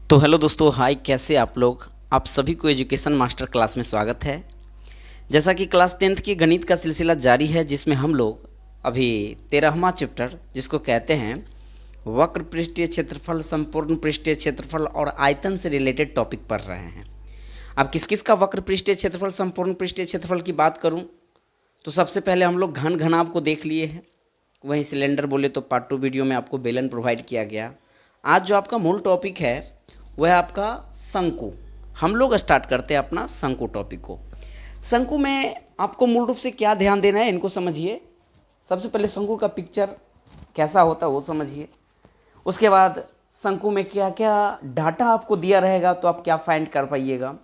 तो हेलो दोस्तों, हाय, कैसे आप लोग। आप सभी को एजुकेशन मास्टर क्लास में स्वागत है। जैसा कि क्लास 10th की गणित का सिलसिला जारी है, जिसमें हम लोग अभी 13वां चैप्टर जिसको कहते हैं वक्र पृष्ठीय क्षेत्रफल, संपूर्ण पृष्ठीय क्षेत्रफल और आयतन से रिलेटेड टॉपिक पढ़ रहे हैं। अब किस किस का वक्र पृष्ठीय क्षेत्रफल, संपूर्ण पृष्ठीय क्षेत्रफल की बात करूं तो सबसे पहले हम लोग घन घनाभ को देख लिए हैं। वहीं सिलेंडर बोले तो पार्ट 2 वीडियो में आपको बेलन प्रोवाइड किया गया। आज जो आपका मूल टॉपिक है वह है आपका शंकु। हम लोग स्टार्ट करते हैं अपना शंकु टॉपिक को। शंकु में आपको मूल रूप से क्या ध्यान देना है, इनको समझिए। सबसे पहले शंकु का पिक्चर कैसा होता है वो समझिए। उसके बाद शंकु में क्या क्या डाटा आपको दिया रहेगा तो आप क्या फाइंड कर पाइएगा।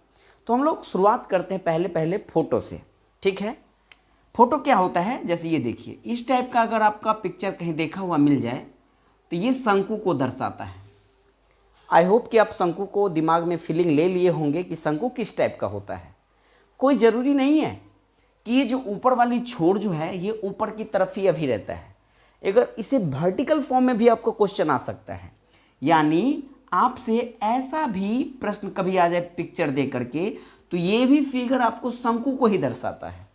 तो हम लोग शुरुआत करते हैं पहले पहले फोटो से, ठीक है। फोटो क्या होता है, जैसे ये देखिए, इस टाइप का अगर आपका पिक्चर कहीं देखा हुआ मिल जाए तो ये शंकु को दर्शाता है। आई होप कि आप शंकु को दिमाग में फीलिंग ले लिए होंगे कि शंकु किस टाइप का होता है। कोई ज़रूरी नहीं है कि ये जो ऊपर वाली छोर जो है ये ऊपर की तरफ ही अभी रहता है। अगर इसे वर्टिकल फॉर्म में भी आपको क्वेश्चन आ सकता है, यानी आपसे ऐसा भी प्रश्न कभी आ जाए पिक्चर दे करके, तो ये भी फिगर आपको शंकु को ही दर्शाता है।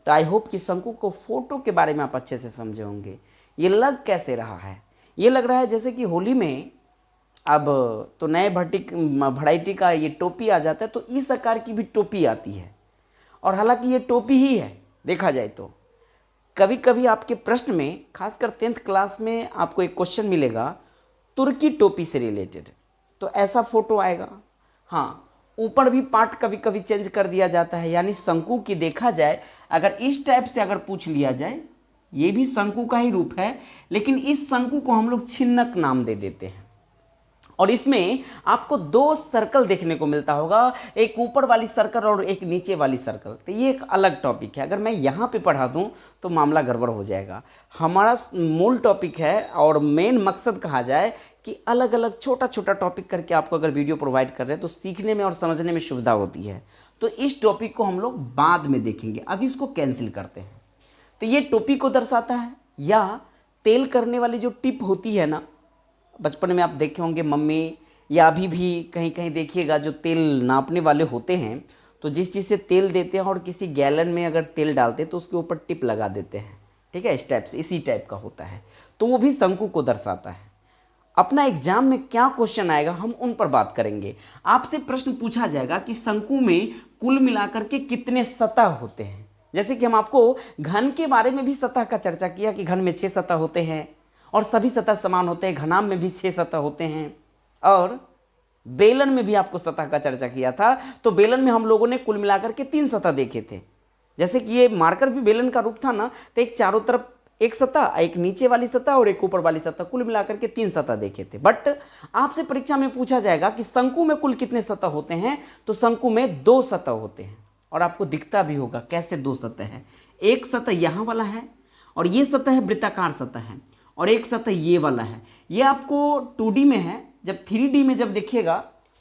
तो आई होप कि शंकु को फोटो के बारे में आप अच्छे से समझे होंगे। ये लग कैसे रहा है, ये लग रहा है जैसे कि होली में अब तो नए वैरायटी का ये टोपी आ जाता है, तो इस आकार की भी टोपी आती है। और हालांकि ये टोपी ही है देखा जाए तो। कभी कभी आपके प्रश्न में, खासकर 10th क्लास में, आपको एक क्वेश्चन मिलेगा तुर्की टोपी से रिलेटेड, तो ऐसा फोटो आएगा। हाँ, ऊपर भी पार्ट कभी कभी चेंज कर दिया जाता है, यानी शंकु की देखा जाए अगर इस टाइप से अगर पूछ लिया जाए, ये भी शंकु का ही रूप है, लेकिन इस शंकु को हम लोग छिन्नक नाम दे देते हैं। और इसमें आपको दो सर्कल देखने को मिलता होगा, एक ऊपर वाली सर्कल और एक नीचे वाली सर्कल। तो ये एक अलग टॉपिक है, अगर मैं यहाँ पे पढ़ा दूँ तो मामला गड़बड़ हो जाएगा। हमारा मूल टॉपिक है और मेन मकसद कहा जाए कि अलग अलग छोटा छोटा टॉपिक करके आपको अगर वीडियो प्रोवाइड कर रहे हैं तो सीखने में और समझने में सुविधा होती है। तो इस टॉपिक को हम लोग बाद में देखेंगे, अभी इसको कैंसिल करते हैं। तो ये टोपी को दर्शाता है, या तेल करने वाली जो टिप होती है ना, बचपन में आप देखे होंगे मम्मी, या अभी भी कहीं कहीं देखिएगा जो तेल नापने वाले होते हैं, तो जिस चीज़ से तेल देते हैं और किसी गैलन में अगर तेल डालते हैं तो उसके ऊपर टिप लगा देते हैं, ठीक है। इस टाइप से, इसी टाइप का होता है, तो वो भी शंकु को दर्शाता है। अपना एग्जाम में क्या क्वेश्चन आएगा हम उन पर बात करेंगे। आपसे प्रश्न पूछा जाएगा कि शंकु में कुल मिलाकर के कितने सतह होते हैं। जैसे कि हम आपको घन के बारे में भी सतह का चर्चा किया कि घन में 6 सतह होते हैं और सभी सतह समान होते हैं। घनाभ में भी 6 सतह होते हैं, और बेलन में भी आपको सतह का चर्चा किया था। तो बेलन में हम लोगों ने कुल मिलाकर के 3 सतह देखे थे। जैसे कि ये मार्कर भी बेलन का रूप था ना, तो एक चारों तरफ एक सतह, एक नीचे वाली सतह और एक ऊपर वाली सतह, कुल मिलाकर के 3 सतह देखे थे। बट आपसे परीक्षा में पूछा जाएगा कि शंकु में कुल कितने सतह होते हैं, तो शंकु में 2 सतह होते हैं। और आपको दिखता भी होगा कैसे 2 सतह है। एक सतह यहाँ वाला है और ये सतह है वृत्ताकार सतह है, और एक सतह ये वाला है। ये आपको 2D में है, जब 3D में जब देखिएगा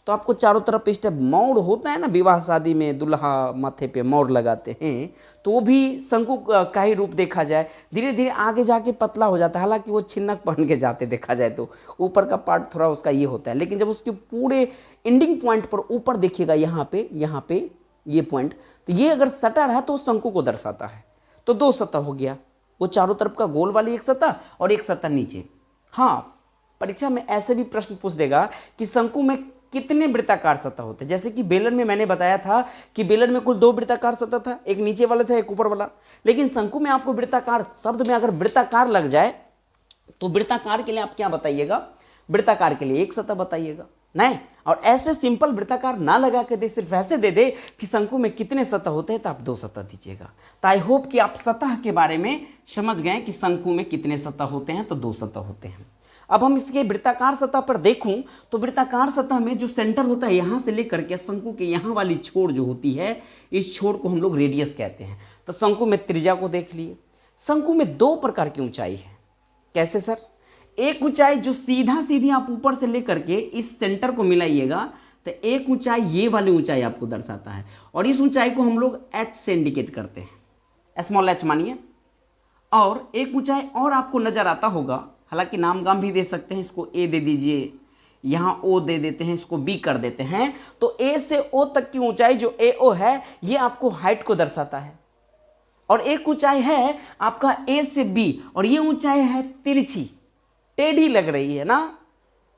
तो आपको चारों तरफ इस टाइप मोर होता है ना, विवाह शादी में दूल्हा माथे पे मोर लगाते हैं, तो वो भी शंकु का ही रूप देखा जाए। धीरे धीरे आगे जाके पतला हो जाता है, हालांकि वो छिन्नक पहन के जाते देखा जाए तो ऊपर का पार्ट थोड़ा उसका ये होता है, लेकिन जब उसके पूरे एंडिंग पॉइंट पर ऊपर देखिएगा, यहाँ पे ये पॉइंट, तो ये अगर सटा रहा तो शंकु को दर्शाता है। तो 2 सतह हो गया, वो चारों तरफ का गोल वाली एक सतह और एक सतह नीचे। हाँ, परीक्षा में ऐसे भी प्रश्न पूछ देगा कि शंकु में कितने वृत्ताकार सतह होते हैं। जैसे कि बेलन में मैंने बताया था कि बेलन में कुल 2 वृत्ताकार सतह था, एक नीचे वाला था एक ऊपर वाला। लेकिन शंकु में आपको वृत्ताकार शब्द में अगर वृत्ताकार लग जाए तो वृत्ताकार के लिए आप क्या बताइएगा, वृत्ताकार के लिए एक सतह बताइएगा नहीं। और ऐसे सिंपल वृत्ताकार ना लगा के दे, सिर्फ ऐसे दे दे कि शंकु में कितने सतह होते हैं, तो आप 2 सतह दीजिएगा। तो आई होप कि आप सतह के बारे में समझ गए कि शंकु में कितने सतह होते हैं, तो 2 सतह होते हैं। अब हम इसके वृत्ताकार सतह पर देखूं तो वृत्ताकार सतह में जो सेंटर होता है, यहां से लेकर के शंकु के यहाँ वाली छोर जो होती है, इस छोर को हम लोग रेडियस कहते हैं। तो शंकु में त्रिज्या को देख लिए। शंकु में 2 प्रकार की ऊंचाई है। कैसे सर? एक ऊंचाई जो सीधा सीधी आप ऊपर से लेकर के इस सेंटर को मिलाइएगा, तो एक ऊंचाई ये वाली ऊंचाई आपको दर्शाता है, और इस ऊंचाई को हम लोग h से इंडिकेट करते हैं, स्मॉल h मानिए। और एक ऊंचाई और आपको नजर आता होगा, हालांकि नाम गाम भी दे सकते हैं, इसको a दे दीजिए, यहाँ ओ दे देते हैं, इसको बी कर देते हैं, तो ए से ओ तक की ऊंचाई जो ए ओ है ये आपको हाइट को दर्शाता है। और एक ऊंचाई है आपका ए से बी, और ये ऊंचाई है तिरछी, टेढ़ी लग रही है ना,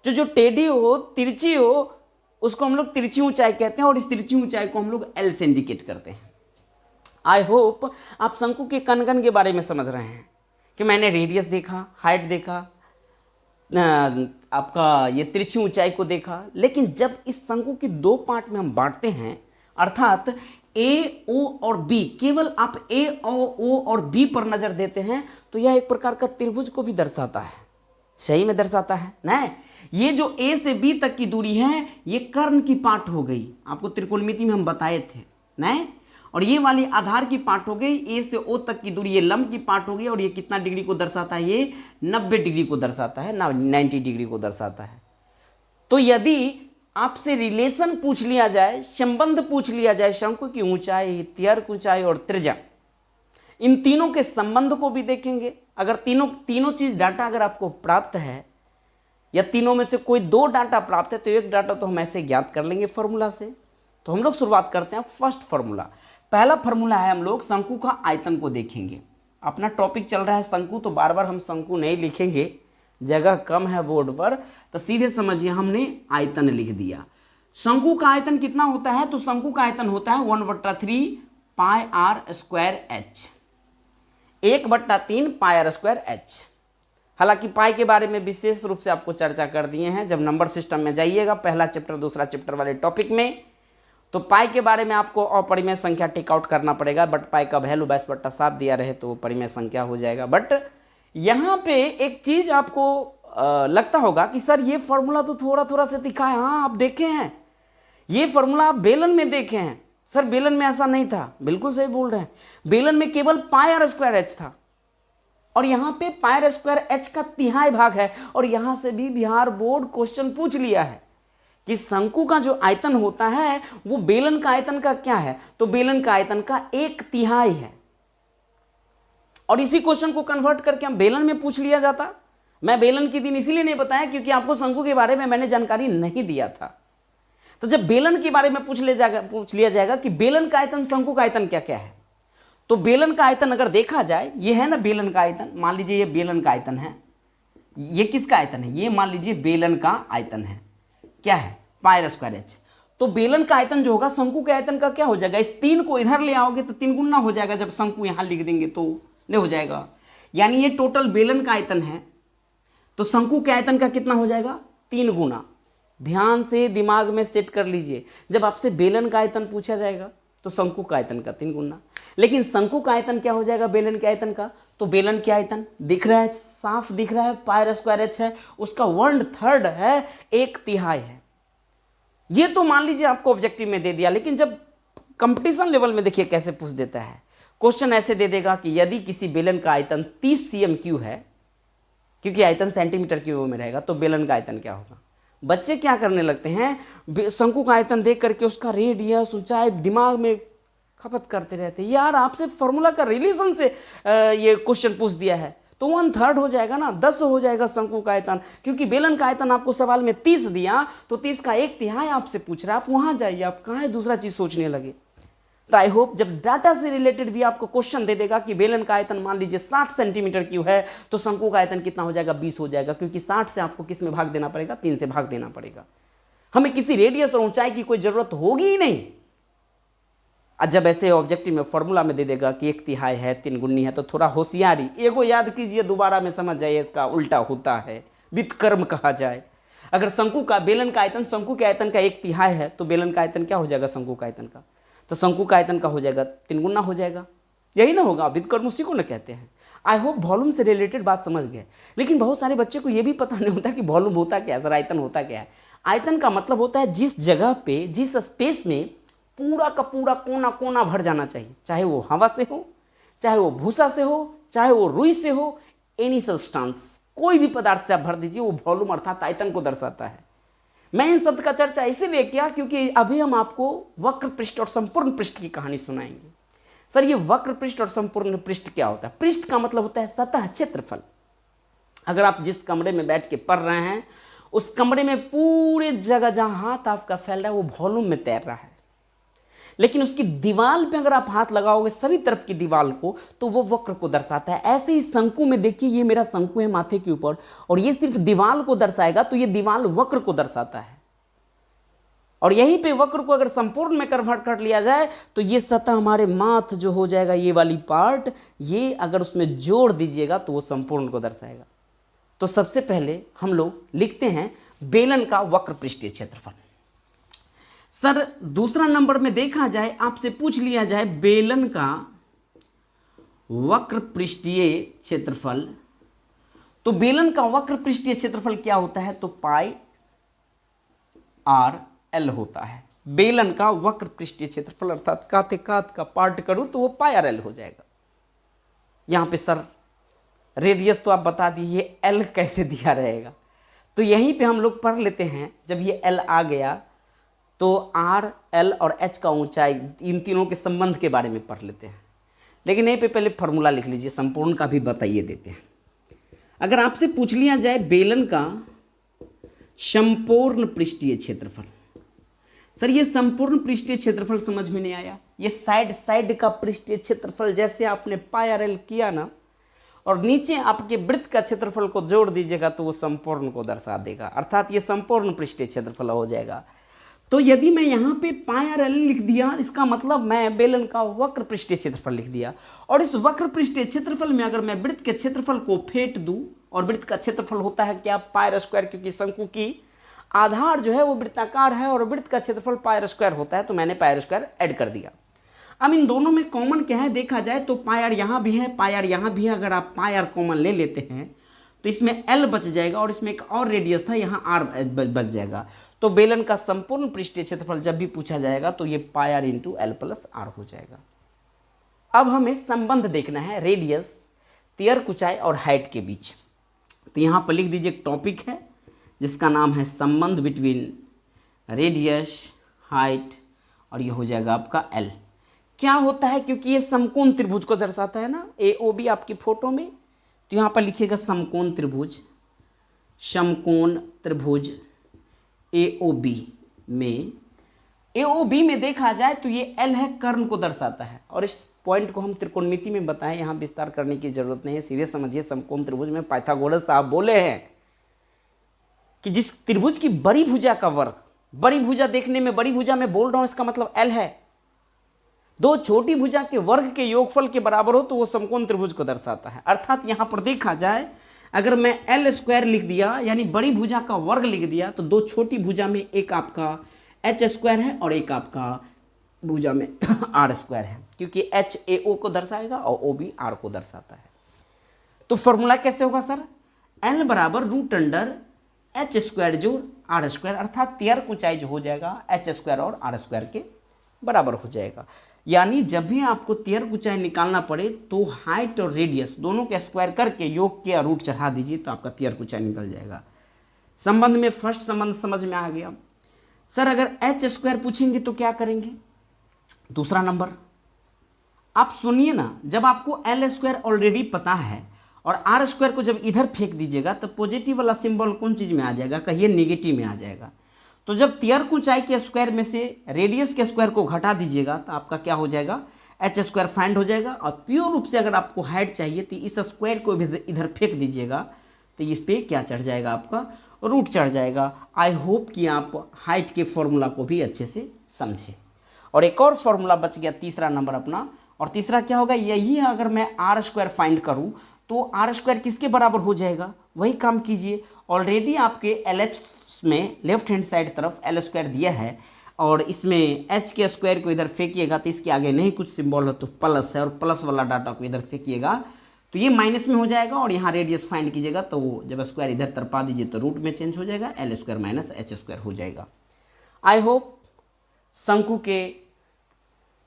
जो टेढ़ी हो तिरछी हो उसको हम लोग तिरछी ऊंचाई कहते हैं, और इस तिरछी ऊंचाई को हम लोग एल से इंडिकेट करते हैं। आई होप आप शंकु के कनगन के बारे में समझ रहे हैं कि मैंने रेडियस देखा, हाइट देखा, आपका ये तिरछी ऊंचाई को देखा। लेकिन जब इस शंकु के दो पार्ट में हम बांटते हैं, अर्थात ए ओ और बी, केवल आप ए ओ और बी पर नजर देते हैं, तो यह एक प्रकार का त्रिभुज को भी दर्शाता है। सही में दर्शाता है ना। ये जो ए से बी तक की दूरी है ये कर्ण की पार्ट हो गई, आपको त्रिकोणमिति में हम बताए थे ना। और ये वाली आधार की पार्ट हो गई, ए से ओ तक की दूरी ये लंब की पार्ट हो गई। और ये कितना डिग्री को दर्शाता है? ये 90 डिग्री को दर्शाता है, 90 डिग्री को दर्शाता है। तो यदि आपसे रिलेशन पूछ लिया जाए, संबंध पूछ लिया जाए शंकु की ऊंचाई, त्यर्क ऊंचाई और त्रिज्या, इन तीनों के संबंध को भी देखेंगे। अगर तीनों चीज डाटा अगर आपको प्राप्त है, या तीनों में से कोई दो डाटा प्राप्त है, तो एक डाटा तो हम ऐसे ज्ञात कर लेंगे फॉर्मूला से। तो हम लोग शुरुआत करते हैं फर्स्ट फॉर्मूला। पहला फॉर्मूला है, हम लोग शंकु का आयतन को देखेंगे। अपना टॉपिक चल रहा है शंकु, तो बार बार हम शंकु नहीं लिखेंगे, जगह कम है बोर्ड पर, तो सीधे समझिए हमने आयतन लिख दिया। शंकु का आयतन कितना होता है? तो शंकु का आयतन होता है 1/3 pi R square H, 1/3 pi R square H. हालांकि पाई के बारे में विशेष रूप से आपको चर्चा कर दिए हैं, जब नंबर सिस्टम में जाइएगा पहला चैप्टर दूसरा चैप्टर वाले टॉपिक में, तो पाई के बारे में आपको अपरिमेय संख्या टेक आउट करना पड़ेगा। बट पाई का वैल्यू 22/7 दिया रहे तो वो परिमेय संख्या हो जाएगा। बट यहाँ पे एक चीज आपको लगता होगा कि सर ये फॉर्मूला तो थोड़ा थोड़ा से दिखा है। हाँ, आप देखे हैं, ये फॉर्मूला आप बेलन में देखे हैं। सर बेलन में ऐसा नहीं था, बिल्कुल सही बोल रहे हैं। बेलन में केवल पाई आर स्क्वायर एच था, और यहाँ पे पाई आर स्क्वायर एच का तिहाई भाग है। और यहाँ से भी बिहार बोर्ड क्वेश्चन पूछ लिया है कि शंकु का जो आयतन होता है वो बेलन का आयतन का क्या है? तो बेलन का आयतन का 1/3 है। और इसी क्वेश्चन को कन्वर्ट करके हम बेलन में पूछ लिया जाता। मैं बेलन के दिन इसीलिए नहीं बताया क्योंकि आपको शंकु के बारे में मैंने जानकारी नहीं दिया था। तो जब बेलन के बारे में पूछ लिया जाएगा कि बेलन का आयतन शंकु का आयतन क्या क्या है, तो बेलन का आयतन अगर देखा जाए, ये है ना बेलन का आयतन, मान लीजिए ये बेलन का आयतन है। ये किसका आयतन है? ये मान लीजिए बेलन का आयतन है, क्या है? Pi R square H. तो बेलन का आयतन जो होगा शंकु के आयतन का क्या हो जाएगा? इस 3 को इधर ले आओगे तो 3 गुना हो जाएगा। जब शंकु यहां लिख देंगे तो नहीं हो जाएगा, यानी ये टोटल बेलन का आयतन है, तो शंकु के आयतन का कितना हो जाएगा? 3 गुना। ध्यान से दिमाग में सेट कर लीजिए, जब आपसे बेलन का आयतन पूछा जाएगा तो शंकु का आयतन का 3 गुना। लेकिन शंकु का आयतन क्या हो जाएगा बेलन के आयतन का? तो बेलन के आयतन दिख रहा है, साफ दिख रहा है, पाई आर स्क्वायर एच है, उसका 1/3 है, 1/3 है। ये तो मान लीजिए आपको ऑब्जेक्टिव में दे दिया। लेकिन जब कंपटीशन लेवल में देखिए कैसे पूछ देता है क्वेश्चन, ऐसे दे देगा कि यदि किसी बेलन का आयतन 30 cm³ है, क्योंकि आयतन सेंटीमीटर क्यूब में रहेगा, तो बेलन का आयतन क्या होगा? बच्चे क्या करने लगते हैं, शंकु का आयतन देख करके उसका रेडियस, ऊंचाई दिमाग में खपत करते रहते हैं। यार आपसे फॉर्मूला का रिलेशन से ये क्वेश्चन पूछ दिया है, तो 1/3 हो जाएगा ना, 10 हो जाएगा शंकु का आयतन। क्योंकि बेलन का आयतन आपको सवाल में 30 दिया, तो 30 का 1/3 आपसे पूछ रहा है। आप वहां जाइए, आप कहाँ दूसरा चीज सोचने लगे। तो आई होप जब डाटा से रिलेटेड भी आपको क्वेश्चन दे देगा कि बेलन का आयतन मान लीजिए 60 cm³ है, तो शंकु का आयतन कितना हो जाएगा? 20 हो जाएगा। क्योंकि 60 से आपको किस में भाग देना पड़ेगा? 3 से भाग देना पड़ेगा। हमें किसी रेडियस और ऊंचाई की कोई जरूरत होगी ही नहीं। जब ऐसे ऑब्जेक्टिव में फॉर्मूला में दे देगा कि 1/3 है, 3 गुनी है, तो थोड़ा होशियारी एगो याद कीजिए, दोबारा में समझ जाइए इसका उल्टा होता है, व्युत्क्रम कहा जाए। अगर शंकु का बेलन का आयतन शंकु के आयतन का 1/3 है, तो बेलन का आयतन क्या हो जाएगा शंकु का आयतन का? तो शंकु का आयतन का हो जाएगा 3 गुना हो जाएगा। यही ना होगा, व्युत्क्रम उसी को ना कहते हैं। आई होप वॉल्यूम से रिलेटेड बात समझ गए। लेकिन बहुत सारे बच्चे को यह भी पता नहीं होता कि वॉल्यूम होता क्या है, सर आयतन होता क्या है। आयतन का मतलब होता है जिस जगह पे, जिस स्पेस में पूरा का पूरा कोना कोना भर जाना चाहिए, चाहे वो हवा से हो, चाहे वो भूसा से हो, चाहे वो रुई से हो, एनी सब्सटेंस, कोई भी पदार्थ से आप भर दीजिए, वो वॉल्यूम अर्थात आयतन को दर्शाता है। मैं इन शब्द का चर्चा इसीलिए किया क्योंकि अभी हम आपको वक्र पृष्ठ और संपूर्ण पृष्ठ की कहानी सुनाएंगे। सर ये वक्र पृष्ठ और संपूर्ण पृष्ठ क्या होता है? पृष्ठ का मतलब होता है सतह क्षेत्रफल। अगर आप जिस कमरे में बैठ के पढ़ रहे हैं उस कमरे में पूरे जगह जहां हाथ आपका फैल रहा है वो वॉल्यूम में तैर रहा है, लेकिन उसकी दीवार पे अगर आप हाथ लगाओगे सभी तरफ की दीवार को तो वो वक्र को दर्शाता है। ऐसे ही शंकु में देखिए, ये मेरा शंकु है माथे के ऊपर और ये सिर्फ दीवार को दर्शाएगा तो ये दीवार वक्र को दर्शाता है। और यहीं पे वक्र को अगर संपूर्ण में कन्वर्ट कर लिया जाए तो ये सतह हमारे माथ जो हो जाएगा, ये वाली पार्ट, ये अगर उसमें जोड़ दीजिएगा तो वो संपूर्ण को दर्शाएगा। तो सबसे पहले हम लोग लिखते हैं बेलन का वक्र पृष्ठीय क्षेत्रफल। सर दूसरा नंबर में देखा जाए, आपसे पूछ लिया जाए बेलन का वक्र पृष्ठीय क्षेत्रफल, तो बेलन का वक्र पृष्ठीय क्षेत्रफल क्या होता है? तो पाई आर एल होता है। बेलन का वक्र पृष्ठीय क्षेत्रफल अर्थात काते कात का पार्ट करूं तो वो पाई आर एल हो जाएगा। यहां पे सर रेडियस तो आप बता दीजिए, एल कैसे दिया रहेगा? तो यहीं पे हम लोग पढ़ लेते हैं, जब ये एल आ गया तो आर एल और एच का ऊंचाई, इन तीनों के संबंध के बारे में पढ़ लेते हैं। लेकिन यहीं पे पहले फॉर्मूला लिख लीजिए, संपूर्ण का भी बताइए देते हैं। अगर आपसे पूछ लिया जाए बेलन का संपूर्ण पृष्ठीय क्षेत्रफल, सर ये संपूर्ण पृष्ठीय क्षेत्रफल समझ में नहीं आया। ये साइड साइड का पृष्ठीय क्षेत्रफल जैसे आपने पाई आर एल किया ना, और नीचे आपके वृत्त का क्षेत्रफल को जोड़ दीजिएगा तो वो संपूर्ण को दर्शा देगा, अर्थात ये संपूर्ण पृष्ठीय क्षेत्रफल हो जाएगा। तो यदि मैं यहाँ पे पाई आर एल लिख दिया, इसका मतलब मैं बेलन का वक्र पृष्ठीय क्षेत्रफल लिख दिया। और इस वक्र पृष्ठीय क्षेत्रफल में अगर मैं वृत्त के क्षेत्रफल को फेंट दूं, और वृत्त का क्षेत्रफल होता है क्या? पाई आर स्क्वायर, क्योंकि शंकु की आधार जो है वो वृत्ताकार है और वृत्त का क्षेत्रफल पाई आर स्क्वायर होता है, तो मैंने पाई आर स्क्वायर ऐड कर दिया। अब इन दोनों में कॉमन क्या है देखा जाए तो पाई आर यहाँ भी है, पाई आर यहाँ भी है। अगर आप पाई आर कॉमन ले लेते हैं तो इसमें एल बच जाएगा और इसमें एक और रेडियस था, यहाँ आर बच जाएगा। तो बेलन का संपूर्ण पृष्ठीय क्षेत्रफल जब भी पूछा जाएगा तो ये pi R into L plus R हो जाएगा। अब हमें संबंध देखना है रेडियस, तियर्क ऊंचाई और हाइट के बीच। तो यहाँ पर लिख दीजिए एक टॉपिक है जिसका नाम है संबंध बिटवीन रेडियस, हाइट और ये हो जाएगा आपका एल। क्या होता है? क्योंकि ये समकोण त्रिभुज को दर्शाता है ना, ए ओ बी आपकी फोटो में, तो यहाँ पर लिखिएगा समकोण त्रिभुज। समकोण त्रिभुज ए ओ बी में देखा जाए तो ये एल है, कर्ण को दर्शाता है। और इस पॉइंट को हम त्रिकोणमिति में बताएं, यहाँ विस्तार करने की जरूरत नहीं है, सीधे समझिए। समकोण त्रिभुज में पाइथागोरस साहब बोले हैं कि जिस त्रिभुज की बड़ी भुजा का वर्ग, बड़ी भुजा देखने में, बड़ी भुजा में बोल रहा हूं, इसका मतलब एल है, दो छोटी भुजा के वर्ग के योगफल के बराबर हो तो वो समकोण त्रिभुज को दर्शाता है। अर्थात यहां पर देखा जाए, अगर मैं एल स्क्वायर लिख दिया यानी बड़ी भुजा का वर्ग लिख दिया, तो दो छोटी भुजा में एक आपका एच स्क्वायर है और एक आपका भुजा में आर स्क्वायर है, क्योंकि एच ए ओ को दर्शाएगा और ओ बी आर को दर्शाता है। तो फॉर्मूला कैसे होगा सर? एल बराबर रूट अंडर एच स्क्वायर जो आर स्क्वायर, अर्थात तियर्क ऊंचाई जो हो जाएगा एच स्क्वायर और आर स्क्वायर के बराबर हो जाएगा। यानी जब भी आपको तियर्क ऊंचाई निकालना पड़े तो हाइट और रेडियस दोनों के स्क्वायर करके योग के रूट चढ़ा दीजिए तो आपका तियर्क ऊंचाई निकल जाएगा। संबंध में फर्स्ट संबंध समझ में आ गया। सर अगर एच स्क्वायर पूछेंगे तो क्या करेंगे? दूसरा नंबर आप सुनिए ना, जब आपको एल स्क्वायर ऑलरेडी पता है और आर स्क्वायर को जब इधर फेंक दीजिएगा तो पॉजिटिव वाला सिंबल कौन चीज में आ जाएगा? कहिए नेगेटिव में आ जाएगा। तो जब तियर्क ऊंचाई के स्क्वायर में से रेडियस के स्क्वायर को घटा दीजिएगा तो आपका क्या हो जाएगा? एच स्क्वायर फाइंड हो जाएगा। और प्योर रूप से अगर आपको हाइट चाहिए तो इस स्क्वायर को भी इधर फेंक दीजिएगा तो इस पर क्या चढ़ जाएगा? आपका रूट चढ़ जाएगा। आई होप कि आप हाइट के फॉर्मूला को भी अच्छे से समझें। और एक और फॉर्मूला बच गया तीसरा नंबर अपना, और तीसरा क्या होगा? यही है, अगर मैं आर स्क्वायर फाइंड करूँ तो आर स्क्वायर किसके बराबर हो जाएगा? वही काम कीजिए। ऑलरेडी आपके एल एच में लेफ्ट हैंड साइड तरफ एल स्क्वायर दिया है और इसमें एच के स्क्वायर को इधर फेंकिएगा तो इसके आगे नहीं कुछ सिंबल हो तो प्लस है, और प्लस वाला डाटा को इधर फेंकिएगा तो ये माइनस में हो जाएगा। और यहाँ रेडियस फाइंड कीजिएगा तो जब स्क्वायर इधर तरपा दीजिए तो रूट में चेंज हो जाएगा, L square minus H square हो जाएगा। आई होप शंकु के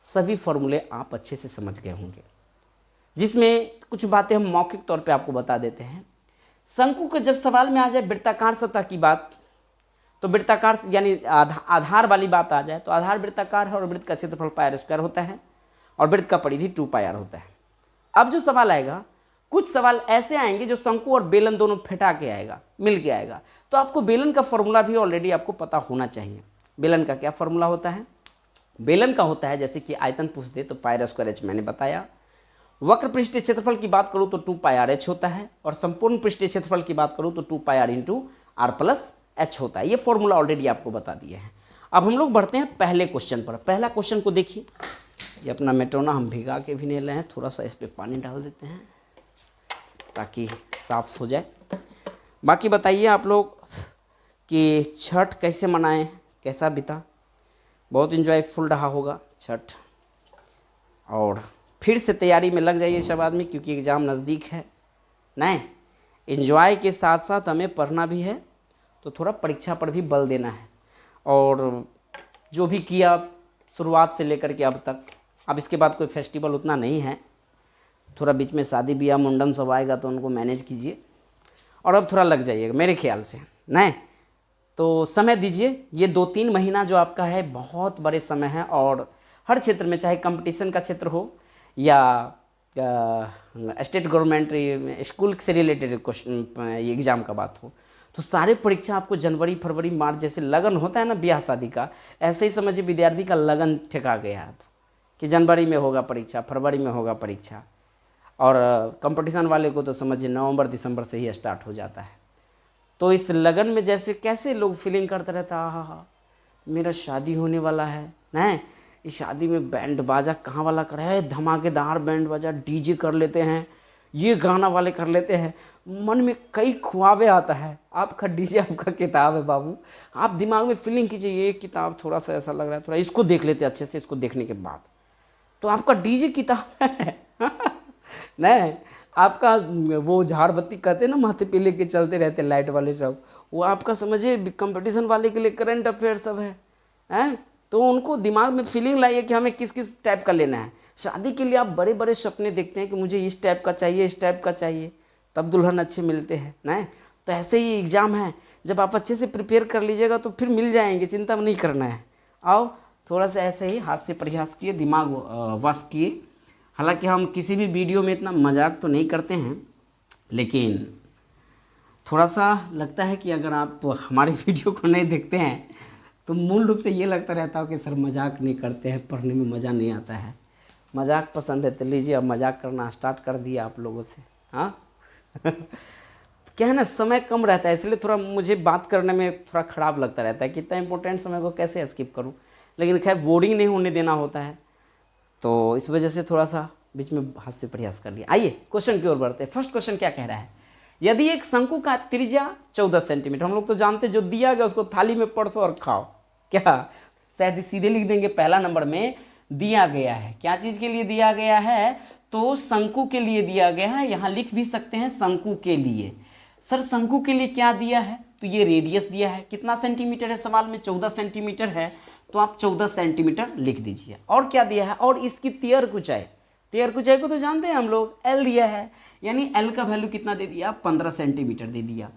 सभी फॉर्मूले आप अच्छे से समझ गए होंगे, जिसमें कुछ बातें हम मौखिक तौर पे आपको बता देते हैं। शंकु के जब सवाल में आ जाए वृत्ताकार सतह की बात, तो वृत्ताकार यानी आधार वाली बात आ जाए तो आधार वृत्ताकार है और वृत्त का क्षेत्रफल पाई आर स्क्वायर होता है और वृत्त का परिधि 2 पाई आर होता है। अब जो सवाल आएगा कुछ सवाल ऐसे आएंगे जो शंकु और बेलन दोनों फेंटा के आएगा, मिल के आएगा। तो आपको बेलन का फॉर्मूला भी ऑलरेडी आपको पता होना चाहिए। बेलन का क्या फॉर्मूला होता है? बेलन का होता है, जैसे कि आयतन पूछ दे तो पाई स्क्वायर एच मैंने बताया। वक्र पृष्ठीय क्षेत्रफल की बात करूँ तो 2 पाई आर एच होता है, और संपूर्ण पृष्ठीय क्षेत्रफल की बात करूँ तो 2 pi R into R plus H होता है। ये फॉर्मूला ऑलरेडी आपको बता दिए हैं। अब हम लोग बढ़ते हैं पहले क्वेश्चन पर। पहला क्वेश्चन को देखिए, ये अपना मेट्रोना हम भिगा के भी नहीं ले हैं, थोड़ा सा इस पर पानी डाल देते हैं ताकि साफ हो जाए। बाकी बताइए आप लोग कि छठ कैसे मनाएं, कैसा बीता? बहुत इन्जॉयफुल रहा होगा छठ, और फिर से तैयारी में लग जाइए सब आदमी, क्योंकि एग्ज़ाम नज़दीक है। नहीं, इन्जॉय के साथ साथ हमें पढ़ना भी है, तो थोड़ा परीक्षा पर भी बल देना है। और जो भी किया शुरुआत से लेकर के अब तक, अब इसके बाद कोई फेस्टिवल उतना नहीं है, थोड़ा बीच में शादी ब्याह मुंडन सब आएगा तो उनको मैनेज कीजिए, और अब थोड़ा लग जाइएगा मेरे ख्याल से। नहीं तो समय दीजिए, ये 2-3 महीना जो आपका है बहुत बड़े समय है, और हर क्षेत्र में, चाहे कंपटीशन का क्षेत्र हो या स्टेट गवर्नमेंट स्कूल से रिलेटेड क्वेश्चन एग्ज़ाम का बात हो, तो सारे परीक्षा आपको जनवरी फरवरी मार्च, जैसे लगन होता है ना ब्याह शादी का, ऐसे ही समझिए विद्यार्थी का लगन ठेका गया है कि जनवरी में होगा परीक्षा, फरवरी में होगा परीक्षा, और कंपटीशन वाले को तो समझिए नवंबर दिसंबर से ही स्टार्ट हो जाता है। तो इस लगन में जैसे कैसे लोग फीलिंग करते रहता है, हाँ मेरा शादी होने वाला है, नहीं इस शादी में बैंड बाजा कहाँ वाला कर है, धमाकेदार बैंड बाजा डीजे कर लेते हैं, ये गाना वाले कर लेते हैं, मन में कई ख्वाबें आता है। आपका डीजे आपका किताब है बाबू, आप दिमाग में फीलिंग कीजिए ये किताब थोड़ा सा ऐसा लग रहा है, थोड़ा इसको देख लेते अच्छे से, इसको देखने के बाद तो आपका डीजे किताब है। नहीं, आपका वो झाड़ बत्ती कहते हैं ना माथे पे लेके चलते रहते लाइट वाले सब, वो आपका समझिए कंपटीशन वाले के लिए करंट अफेयर सब है, हैं? तो उनको दिमाग में फीलिंग लाइए कि हमें किस किस टाइप का लेना है। शादी के लिए आप बड़े बड़े सपने देखते हैं कि मुझे इस टाइप का चाहिए, इस टाइप का चाहिए, तब दुल्हन अच्छे मिलते हैं। नहीं तो ऐसे ही एग्ज़ाम है, जब आप अच्छे से प्रिपेयर कर लीजिएगा तो फिर मिल जाएंगे, चिंता नहीं करना है। आओ थोड़ा सा ऐसे ही हाथ से प्रयास किए, दिमाग वश किए। हालांकि हम किसी भी वीडियो में इतना मजाक तो नहीं करते हैं, लेकिन थोड़ा सा लगता है कि अगर आप हमारे वीडियो को नहीं देखते हैं तो मूल रूप से ये लगता रहता है कि सर मजाक नहीं करते हैं, पढ़ने में मज़ा नहीं आता है। मजाक पसंद है तो लीजिए, अब मजाक करना स्टार्ट कर दिया आप लोगों से। हाँ क्या है ना, समय कम रहता है, इसलिए थोड़ा मुझे बात करने में थोड़ा ख़राब लगता रहता है कि इतना इंपॉर्टेंट समय को कैसे स्किप करूँ, लेकिन खैर बोरिंग नहीं होने देना होता है, तो इस वजह से थोड़ा सा बीच में हाथ से प्रयास कर लिया। आइए क्वेश्चन की ओर बढ़ते हैं। फर्स्ट क्वेश्चन क्या कह रहा है, यदि एक शंकु का त्रिज्या 14 सेंटीमीटर, हम लोग तो जानते हैं जो दिया गया उसको थाली में परसो और खाओ, क्या शायद सीधे लिख देंगे पहला नंबर में दिया गया है। क्या चीज़ के लिए दिया गया है, तो शंकु के लिए दिया गया है। यहाँ लिख भी सकते हैं शंकु के लिए। सर शंकु के लिए क्या दिया है, तो ये रेडियस दिया है, कितना सेंटीमीटर है सवाल में, 14 सेंटीमीटर है, तो आप 14 सेंटीमीटर लिख दीजिए। और क्या दिया है, और इसकी तेयर कुचाई, तेयर कुचाई को तो जानते हैं हम लोग, एल दिया है, यानी एल का वैल्यू कितना दे दिया, 15 सेंटीमीटर दे दिया।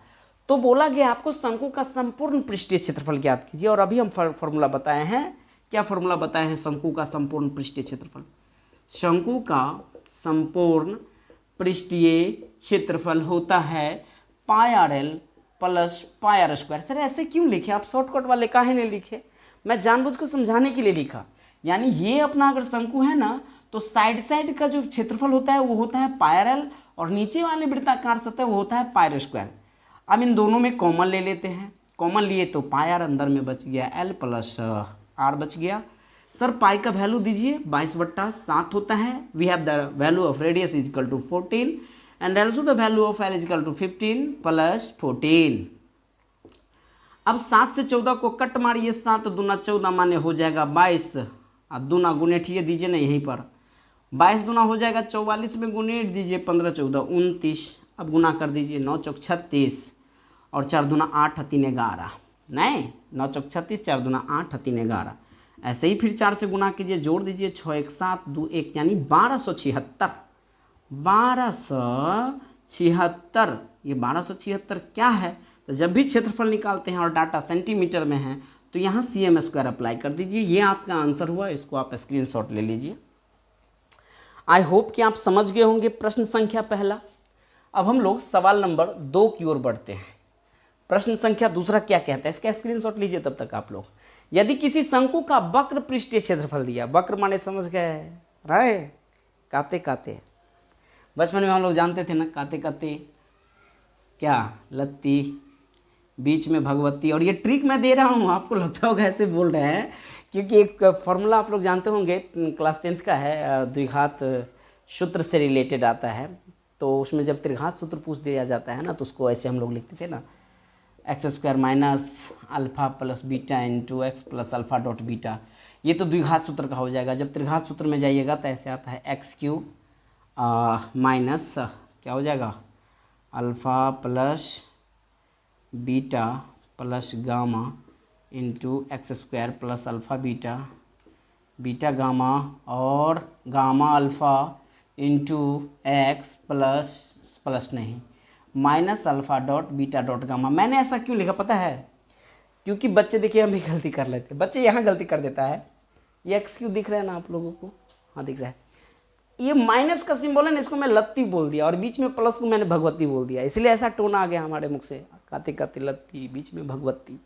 तो बोला गया आपको शंकु का संपूर्ण पृष्ठीय क्षेत्रफल ज्ञात कीजिए, और अभी हम फॉर्मूला बताए हैं, क्या फॉर्मूला बताए हैं शंकु का संपूर्ण पृष्ठीय क्षेत्रफल। शंकु का संपूर्ण पृष्ठीय क्षेत्रफल होता है pi R L plus pi R square. Sir ऐसे क्यों लिखे आप, शॉर्टकट वाले काहे नहीं लिखे, मैं जानबूझ को समझाने के लिए लिखा। यानी ये अपना अगर शंकु है ना, तो साइड साइड का जो क्षेत्रफल होता है वो होता है पाई आर एल, और नीचे वाले वृत्ताकार सतह वो होता है पाई आर स्क्वायर। अब इन दोनों में कॉमन ले लेते हैं, कॉमन लिए तो पाई आर अंदर में बच गया, एल प्लस आर बच गया। सर पाई का वैल्यू दीजिए, 22/7 होता है। We have the value of radius is equal to 14 and also the value of L is equal to 15 plus 14। अब 7 से 14 को कट मारिए, 7 दूना 14 माने हो जाएगा 22, और दूना गुनेठिए दीजिए ना यहीं पर, 22 दूना हो जाएगा 44 में गुनेट दीजिए, 15 14 29, अब गुना कर दीजिए, 9 चौक 36 और 4 दूना 8 3 11, नहीं 9 चौक 36 4 दूना 8 3 11, ऐसे ही फिर 4 से गुना कीजिए, जोड़ दीजिए, 6 1 7 2 1 यानी 1276। 1276, ये 1276 क्या है, तो जब भी क्षेत्रफल निकालते हैं और डाटा सेंटीमीटर में है तो यहाँ cm स्क्वायर अप्लाई कर दीजिए। ये आपका आंसर हुआ, इसको आप स्क्रीनशॉट ले लीजिए। आई होप कि आप समझ गए होंगे प्रश्न संख्या पहला। अब हम लोग सवाल नंबर 2 की ओर बढ़ते हैं। प्रश्न संख्या दूसरा क्या कहता है, इसका स्क्रीनशॉट लीजिए तब तक आप लोग। यदि किसी शंकु का वक्र पृष्ठीय क्षेत्रफल दिया, वक्र माने समझ गए राय, काते काते, बचपन में हम लोग जानते थे ना, काते काते क्या लत्ती, बीच में भगवती। और ये ट्रिक मैं दे रहा हूँ, आपको लगता होगा ऐसे बोल रहे हैं, क्योंकि एक फॉर्मूला आप लोग जानते होंगे, क्लास 10th का है, द्विघात सूत्र से रिलेटेड आता है। तो उसमें जब त्रिघात सूत्र पूछ दिया जाता है ना, तो उसको ऐसे हम लोग लिखते थे ना, x² minus alpha plus beta into X plus alpha dot beta. ये तो द्विघात सूत्र का हो जाएगा। जब त्रिघात सूत्र में जाइएगा तो ऐसे आता है x³ माइनस क्या हो जाएगा, alpha plus beta plus gamma into x² plus alpha beta, beta gamma और gamma alpha into X plus नहीं minus alpha dot beta dot gamma. मैंने ऐसा क्यों लिखा पता है, क्योंकि बच्चे देखिए हम भी गलती कर लेते हैं। बच्चे यहाँ गलती कर देता है, ये x³ दिख रहा है ना आप लोगों को, हाँ दिख रहा है, ये माइनस का सिंबल है ना, इसको मैं लत्ती बोल दिया, और बीच में प्लस को मैंने भगवती बोल दिया, इसलिए ऐसा टोन आ गया हमारे मुख से, काते काते लत्ती, बीच में भगवती,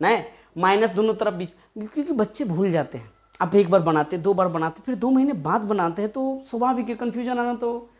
नहीं माइनस दोनों तरफ बीच, क्योंकि बच्चे भूल जाते हैं। अब एक बार बनाते, 2 बार बनाते, फिर 2 महीने बाद बनाते हैं, तो स्वाभाविक है कन्फ्यूजन आना, तो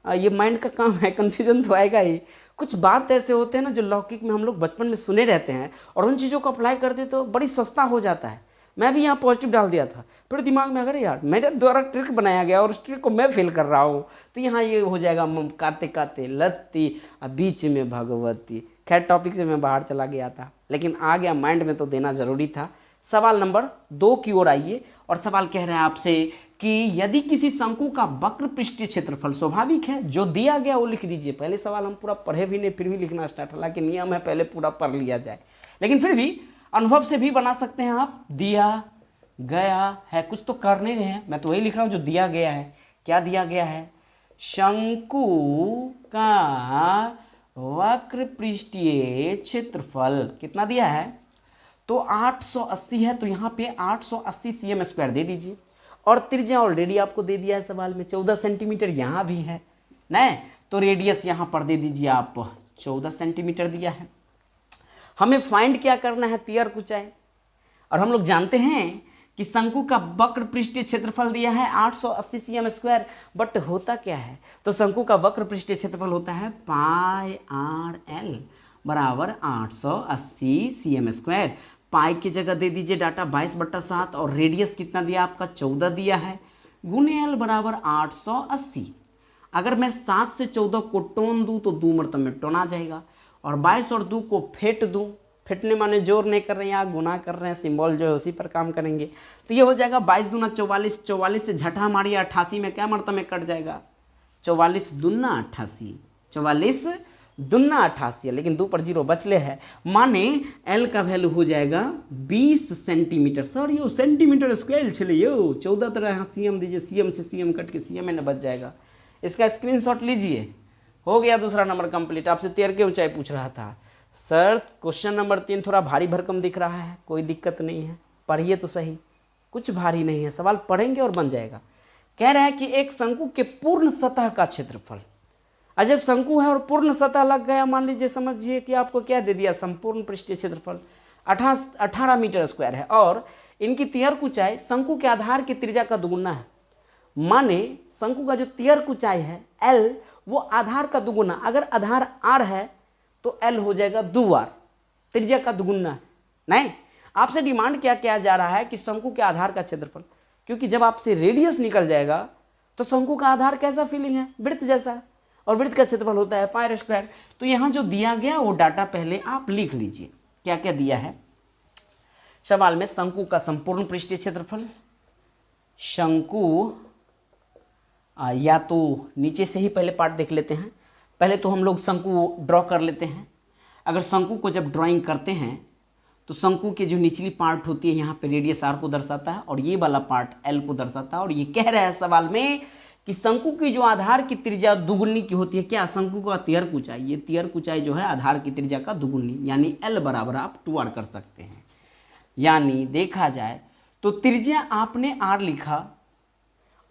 ये माइंड का काम है, कन्फ्यूजन तो आएगा ही। कुछ बात ऐसे होते हैं ना जो लौकिक में हम लोग बचपन में सुने रहते हैं, और उन चीज़ों को अप्लाई करते तो बड़ी सस्ता हो जाता है। मैं भी यहाँ पॉजिटिव डाल दिया था, फिर दिमाग में अगर यार मेरे द्वारा ट्रिक बनाया गया और उस ट्रिक को मैं फेल कर रहा हूँ, तो यहाँ ये हो जाएगा काते काते लत्ती बीच में भगवती। खैर टॉपिक से मैं बाहर चला गया था, लेकिन आ गया माइंड में तो देना ज़रूरी था। सवाल नंबर 2 की ओर आइए, और सवाल कह रहा है आपसे कि यदि किसी शंकु का वक्र पृष्ठीय क्षेत्रफल, स्वाभाविक है जो दिया गया वो लिख दीजिए। पहले सवाल हम पूरा पढ़े भी नहीं, फिर भी लिखना स्टार्ट, हालांकि नियम है पहले पूरा पढ़ लिया जाए, लेकिन फिर भी अनुभव से भी बना सकते हैं आप। दिया गया है, कुछ तो कर नहीं रहे हैं, मैं तो वही लिख रहा हूँ जो दिया गया है। क्या दिया गया है, शंकु का वक्र पृष्ठीय क्षेत्रफल कितना दिया है, तो 880 है, तो यहाँ पे 880 cm² दे दीजिए। और त्रिज्या ऑलरेडी आपको दे दिया है सवाल में, 14 सेंटीमीटर यहाँ भी है नहीं, तो रेडियस यहाँ पर दे दीजिए आप 14 सेंटीमीटर दिया है। हमें फाइंड क्या करना है, तियर ऊंचाई, और हम लोग जानते हैं कि शंकु का वक्र पृष्ठीय क्षेत्रफल दिया है 880 cm², बट होता क्या है, तो शंकु का वक्र पृष्ठीय क्षेत्रफल होता है πr_l बराबर 880 cm²। पाई की जगह दे दीजिए डाटा 22/7, और रेडियस कितना दिया आपका 14 दिया है, गुने l बराबर 880। अगर मैं 7 से 14 को टोन दूँ तो 2 मरतबे में टोन आ जाएगा, और 22 और 2 को फेट दूँ, फेटने माने जोर नहीं कर रहे हैं, यहाँ गुना कर रहे हैं, सिंबल जो है उसी पर काम करेंगे, तो ये हो जाएगा 22 दूना 44, 44 से झटा मारिए 88 में, क्या मरतबे में कट जाएगा, 44 दूना 88, 44 दूना 88, लेकिन 2 पर 0 बचले है, माने L का वैल्यू हो जाएगा 20 सेंटीमीटर। सर यो सेंटीमीटर स्क्वायर चले यो, 14 तरह यहाँ CM दीजिए, CM से CM कट के CM में बच जाएगा। इसका स्क्रीनशॉट लीजिए, हो गया दूसरा नंबर कंप्लीट। आपसे तियर की ऊंचाई पूछ रहा था, सर क्वेश्चन नंबर 3 थोड़ा भारी भरकम दिख रहा है, कोई दिक्कत नहीं है, पढ़िए तो सही, कुछ भारी नहीं है, सवाल पढ़ेंगे और बन जाएगा। कह रहा है कि एक शंकु के पूर्ण सतह का क्षेत्रफल, अजब शंकु है और पूर्ण सतह लग गया, मान लीजिए समझिए कि आपको क्या दे दिया, संपूर्ण पृष्ठीय क्षेत्रफल 18 मीटर स्क्वायर है, और इनकी तियर ऊंचाई शंकु के आधार की त्रिज्या का दुगुना है। माने शंकु का जो तियर ऊंचाई है L, वो आधार का दुगुना, अगर आधार R है तो L हो जाएगा 2 बार त्रिज्या का दुगुना। नहीं, आपसे डिमांड क्या किया जा रहा है कि शंकु के आधार का क्षेत्रफल, क्योंकि जब आपसे रेडियस निकल जाएगा तो शंकु का आधार कैसा फीलिंग है, वृत्त जैसा, और वृत्त का क्षेत्रफल होता है πr²। तो यहाँ जो दिया गया वो डाटा पहले आप लिख लीजिए, क्या क्या दिया है सवाल में। शंकु का संपूर्ण पृष्ठीय क्षेत्रफल, शंकु या तो नीचे से ही पहले पार्ट देख लेते हैं, पहले तो हम लोग शंकु ड्रॉ कर लेते हैं। अगर शंकु को जब ड्राइंग करते हैं तो शंकु के जो निचली पार्ट होती है यहाँ पे रेडियस R को दर्शाता है, और ये वाला पार्ट L को दर्शाता है, और ये कह रहा है सवाल में कि शंकु की जो आधार की त्रिज्या दुगुनी की होती है, क्या शंकु का तियर ऊंचाई, ये तियर ऊंचाई जो है आधार की त्रिज्या का दुगुनी, यानी L बराबर आप 2R कर सकते हैं। यानी देखा जाए तो त्रिज्या आपने R लिखा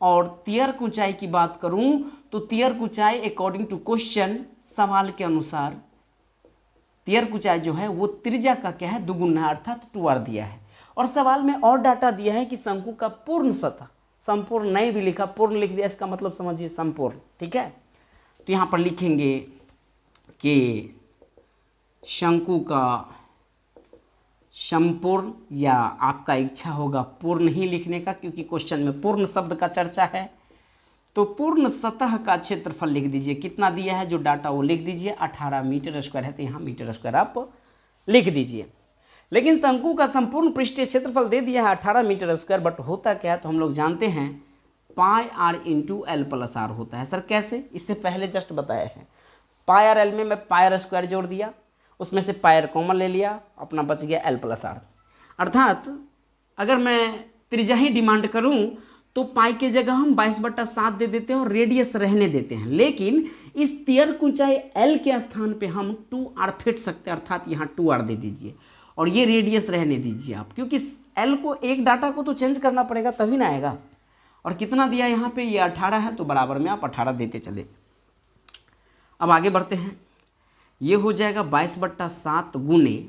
और तियर्क ऊंचाई की बात करूं तो तियर्क ऊंचाई अकॉर्डिंग टू क्वेश्चन, सवाल के अनुसार तियर्क ऊंचाई जो है वो त्रिज्या का क्या है, दुगुना है, अर्थात 2r दिया है। और सवाल में और डाटा दिया है कि शंकु का पूर्ण सतह, संपूर्ण नहीं भी लिखा, पूर्ण लिख दिया, इसका मतलब समझिए संपूर्ण। ठीक है, तो यहाँ पर लिखेंगे कि शंकु का संपूर्ण, या आपका इच्छा होगा पूर्ण ही लिखने का क्योंकि क्वेश्चन में पूर्ण शब्द का चर्चा है। तो पूर्ण सतह का क्षेत्रफल लिख दीजिए, कितना दिया है जो डाटा वो लिख दीजिए, 18 मीटर स्क्वायर है, तो यहाँ मीटर स्क्वायर आप लिख दीजिए। लेकिन शंकु का संपूर्ण पृष्ठीय क्षेत्रफल दे दिया है 18 मीटर स्क्वायर, बट होता क्या है तो हम लोग जानते हैं pi R into L plus R होता है। सर कैसे, इससे पहले जस्ट बताया है। पाई आर एल में मैं पाई आर स्क्वायर जोड़ दिया, उसमें से पाई आर कॉमन ले लिया, अपना बच गया एल प्लस आर। अर्थात अगर मैं त्रिज्या ही डिमांड करूं तो पाई के जगह हम 22/7 दे देते हैं और रेडियस रहने देते हैं, लेकिन इस तियर्क ऊंचाई एल के स्थान पे हम 2r फेंट सकते हैं, अर्थात यहाँ 2r दे दीजिए और ये रेडियस रहने दीजिए आप, क्योंकि एल को एक डाटा को तो चेंज करना पड़ेगा तभी ना आएगा। और कितना दिया यहाँ पे, ये 18 है, तो बराबर में आप 18 देते चले। अब आगे बढ़ते हैं, ये हो जाएगा 22/7 गुने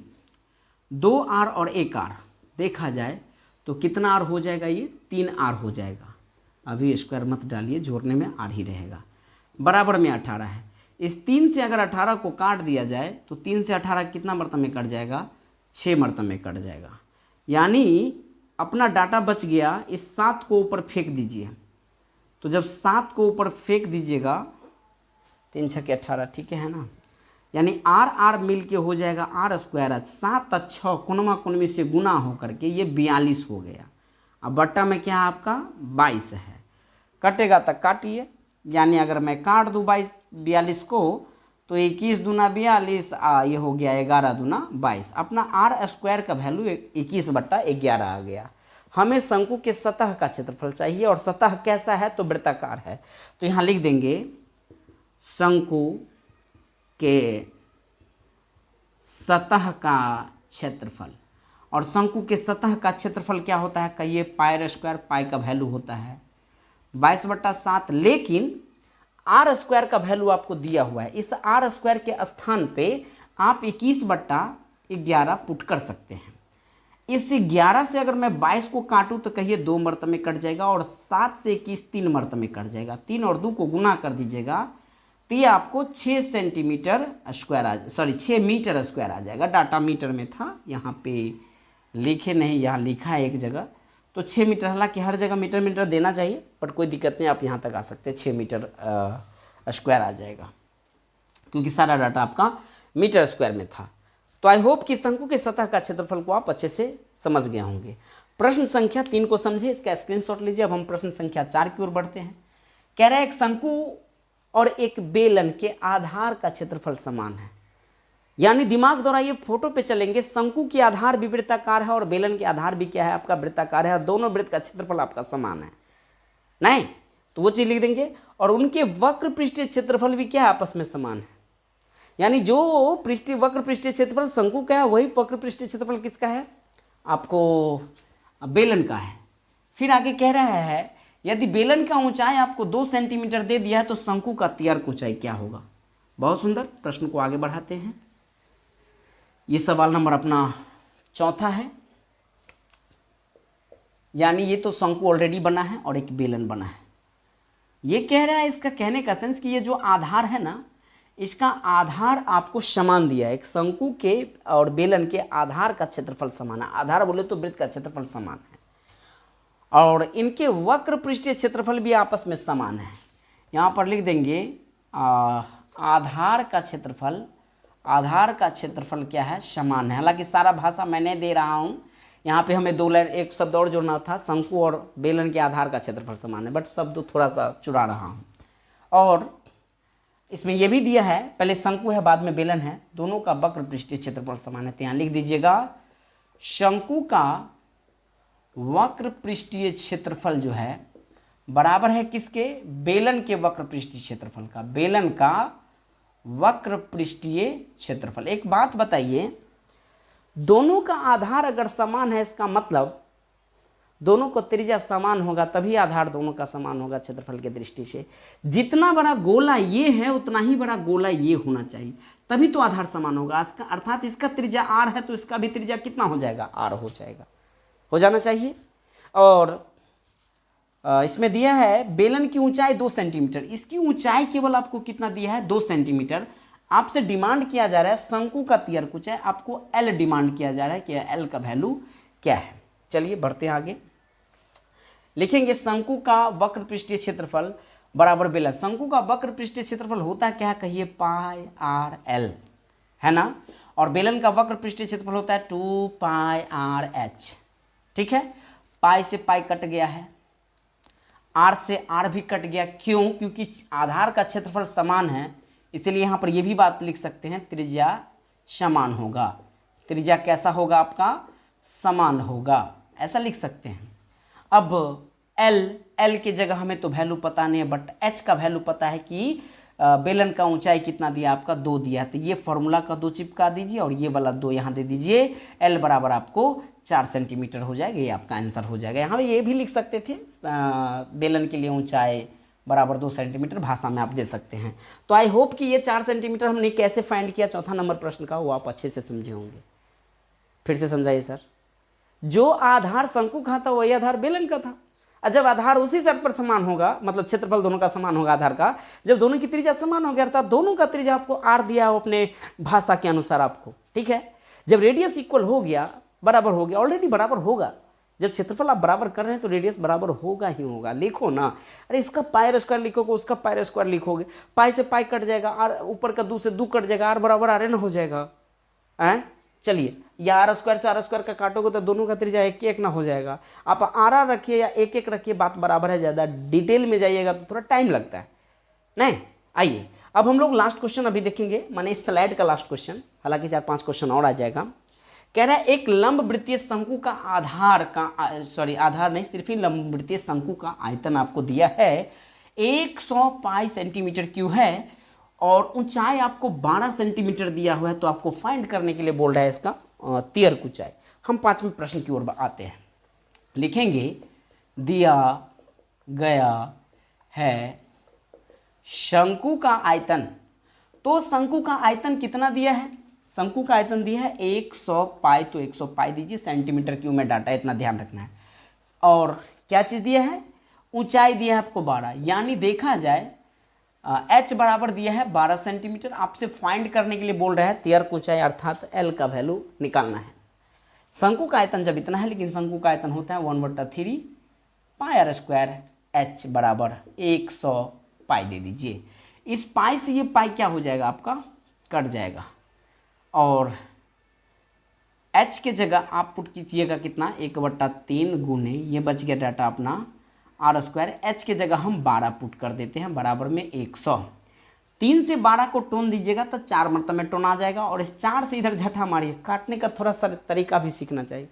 2r और 1r, देखा जाए तो कितना आर हो जाएगा, ये 3r हो जाएगा। अभी स्क्वायर मत डालिए, जोड़ने में आर ही रहेगा, बराबर में 18 है। इस 3 से अगर 18 को काट दिया जाए तो 3 से 18 कितना मरतबे में कट जाएगा, 6 मरतबे में कट जाएगा। यानी अपना डाटा बच गया, इस 7 को ऊपर फेंक दीजिए। तो जब 7 को ऊपर फेंक दीजिएगा, 3 छक्के 18, ठीक है ना, यानी आर आर मिल के हो जाएगा आर स्क्वायर, 7 और 6 कुनवा कुनवी से गुना हो करके ये 42 हो गया। अब बट्टा में क्या है आपका 22 है, कटेगा तक काटिए, यानी अगर मैं काट दूँ 42 को तो 21 दूना 42, ये हो गया 11 दूना 22। अपना आर स्क्वायर का वैल्यू 21/11 आ गया। हमें शंकु के सतह का क्षेत्रफल चाहिए, और सतह कैसा है तो वृत्ताकार है, तो यहाँ लिख देंगे शंकु के सतह का क्षेत्रफल। और शंकु के सतह का क्षेत्रफल क्या होता है, कहिए पाई आर स्क्वायर, पाई का वैल्यू होता है 22/7, लेकिन आर स्क्वायर का वैल्यू आपको दिया हुआ है। इस आर स्क्वायर के स्थान पे आप 21/11 पुट कर सकते हैं। इस 11 से अगर मैं 22 को काटूं तो कहिए 2 मरतबे में कट जाएगा, और 7 से 21 3 मरतबे में कट जाएगा। 3 और 2 को गुना कर दीजिएगा तो ये आपको 6 सेंटीमीटर स्क्वायर 6 मीटर स्क्वायर आ जाएगा। डाटा मीटर में था, यहाँ पे लिखे नहीं, यहाँ लिखा है एक जगह, तो 6 मीटर, हालांकि हर जगह मीटर मीटर देना चाहिए, बट कोई दिक्कत नहीं, आप यहाँ तक आ सकते हैं, 6 मीटर स्क्वायर आ जाएगा, क्योंकि सारा डाटा आपका मीटर स्क्वायर में था। तो आई होप कि शंकु के सतह का क्षेत्रफल को आप अच्छे से समझ गए होंगे। प्रश्न संख्या 3 को समझे, इसका स्क्रीनशॉट लीजिए। अब हम प्रश्न संख्या 4 की ओर बढ़ते हैं। कह रहा है एक शंकु और एक बेलन के आधार का क्षेत्रफल समान है, यानी दिमाग द्वारा ये फोटो पे चलेंगे, शंकु की आधार भी वृत्ताकार है और बेलन के आधार भी क्या है आपका वृत्ताकार है, और दोनों वृत्त का क्षेत्रफल आपका समान है, नहीं तो वो चीज लिख देंगे। और उनके वक्र पृष्ठीय क्षेत्रफल भी क्या है, आपस में समान है, यानी जो वक्र पृष्ठीय क्षेत्रफल शंकु का है वही वक्र पृष्ठीय क्षेत्रफल किसका है, आपको बेलन का है। फिर आगे कह रहा है यदि बेलन का ऊंचाई आपको 2 सेंटीमीटर दे दिया है तो शंकु का तियर्क ऊंचाई क्या होगा। बहुत सुंदर, प्रश्न को आगे बढ़ाते हैं। ये सवाल नंबर अपना 4था है, यानी ये तो शंकु ऑलरेडी बना है और एक बेलन बना है। ये कह रहा है, इसका कहने का सेंस कि ये जो आधार है ना, इसका आधार आपको समान दिया है। एक शंकु के और बेलन के आधार का क्षेत्रफल समान है, आधार बोले तो वृत्त का क्षेत्रफल समान है, और इनके वक्र पृष्ठीय क्षेत्रफल भी आपस में समान है। यहाँ पर लिख देंगे आधार का क्षेत्रफल क्या है, समान है। हालांकि सारा भाषा मैं नहीं दे रहा हूँ, यहाँ पे हमें 2 लाइन एक शब्द और जोड़ना था, शंकु और बेलन के आधार का क्षेत्रफल समान है, बट शब्द थोड़ा सा चुरा रहा हूँ। और इसमें यह भी दिया है, पहले शंकु है बाद में बेलन है, दोनों का वक्र पृष्ठीय क्षेत्रफल समान है। तो यहाँ लिख दीजिएगा शंकु का वक्र पृष्ठीय क्षेत्रफल जो है बराबर है किसके, बेलन के वक्र पृष्ठीय क्षेत्रफल का, बेलन का वक्र पृष्ठीय क्षेत्रफल। एक बात बताइए, दोनों का आधार अगर समान है, इसका मतलब दोनों को त्रिज्या समान होगा तभी आधार दोनों का समान होगा क्षेत्रफल की दृष्टि से। जितना बड़ा गोला ये है उतना ही बड़ा गोला ये होना चाहिए, तभी तो आधार समान होगा। इसका अर्थात इसका त्रिज्या r है तो इसका भी त्रिज्या कितना हो जाएगा, r हो जाएगा, हो जाना चाहिए। और इसमें दिया है बेलन की ऊंचाई 2 सेंटीमीटर, इसकी ऊंचाई केवल आपको कितना दिया है, 2 सेंटीमीटर। आपसे डिमांड किया जा रहा है शंकु का तियरकुच है, आपको L डिमांड किया जा रहा है कि L का वैल्यू क्या है। चलिए बढ़ते हैं आगे, लिखेंगे शंकु का वक्र पृष्ठीय क्षेत्रफल बराबर बेलन। शंकु का वक्र पृष्ठीय क्षेत्रफल होता है क्या, कहिए पाई आर एल, है ना। और बेलन का वक्र पृष्ठीय क्षेत्रफल होता है 2 पाई आर एच। ठीक है, पाई से पाई कट गया है, आर से आर भी कट गया। क्यों, क्योंकि आधार का क्षेत्रफल समान है, इसलिए यहाँ पर यह भी बात लिख सकते हैं त्रिज्या समान होगा। त्रिज्या कैसा होगा आपका, समान होगा, ऐसा लिख सकते हैं। अब L की जगह हमें तो वैल्यू पता नहीं है, बट H का वैल्यू पता है कि बेलन का ऊंचाई कितना दिया आपका, 2 दिया है। तो ये फॉर्मूला का 2 चिपका दीजिए और ये वाला 2 यहाँ दे दीजिए। L बराबर आपको 4 सेंटीमीटर हो जाएगा, ये आपका आंसर हो जाएगा। यहाँ ये भी लिख सकते थे बेलन के लिए ऊंचाई बराबर 2 सेंटीमीटर, भाषा में आप दे सकते हैं। तो आई होप कि ये 4 सेंटीमीटर हमने कैसे फाइंड किया चौथा नंबर प्रश्न का, वो आप अच्छे से समझे होंगे। फिर से समझाइए सर। जो आधार शंकु का था वही आधार बेलन का था। जब आधार उसी शर्त पर समान होगा, मतलब क्षेत्रफल दोनों का समान होगा आधार का, जब दोनों की त्रिज्या समान होगी, अर्थात दोनों का त्रिज्या आपको आर दिया हो अपने भाषा के अनुसार आपको, ठीक है। जब रेडियस इक्वल हो गया, बराबर हो गया, ऑलरेडी बराबर होगा। जब क्षेत्रफल आप बराबर कर रहे हैं तो रेडियस बराबर होगा ही होगा। लिखो ना, अरे इसका पाई स्क्वायर लिखोगे, उसका पाई स्क्वायर लिखोगे, पाई से पाई कट जाएगा, आर ऊपर का 2 से 2 कट जाएगा, आर बराबर आर एन हो जाएगा। चलिए, या आर स्क्वायर से आर स्क्वायर का काटोगे तो दोनों का त्रिज्या 1 1 ना हो जाएगा। आप आर रखिए या 1 1 रखिए, बात बराबर है। ज़्यादा डिटेल में जाइएगा तो थोड़ा टाइम लगता है, नहीं। आइए अब हम लोग लास्ट क्वेश्चन अभी देखेंगे, माने इस स्लाइड का लास्ट क्वेश्चन, हालांकि 4-5 क्वेश्चन और आ जाएगा। कह रहा है एक लंब वृत्तीय शंकु का आधार नहीं, सिर्फ ही लंब वृत्तीय शंकु का आयतन आपको दिया है 100 पाई सेंटीमीटर क्यूब है और ऊंचाई आपको 12 सेंटीमीटर दिया हुआ है। तो आपको फाइंड करने के लिए बोल रहा है इसका तियर्क ऊंचाई। हम 5वें प्रश्न की ओर आते हैं, लिखेंगे दिया गया है शंकु का आयतन। तो शंकु का आयतन कितना दिया है, शंकु का आयतन दिया है 100 पाई, तो 100 पाई दीजिए, सेंटीमीटर क्यूब में डाटा, इतना ध्यान रखना है। और क्या चीज़ दिया है, ऊंचाई दिया है आपको 12, यानी देखा जाए H बराबर दिया है 12 सेंटीमीटर। आपसे फाइंड करने के लिए बोल रहा है तियर्क ऊंचाई, अर्थात L का वैल्यू निकालना है। शंकु का आयतन जब इतना है, लेकिन शंकु का आयतन होता है 1/3 पाई आर स्क्वायर, H बराबर 100 पाई दे दीजिए। इस पाई से ये पाई क्या हो जाएगा आपका, कट जाएगा, और H के जगह आप पुट कीजिएगा कितना, 1/3 गुने, ये बच गया डाटा अपना आर स्क्वायर। H के जगह हम 12 पुट कर देते हैं, बराबर में 100। 3 से 12 को टोन दीजिएगा तो 4 मरतबे में टोन आ जाएगा, और इस 4 से इधर झटा मारिए। काटने का थोड़ा सा तरीका भी सीखना चाहिए।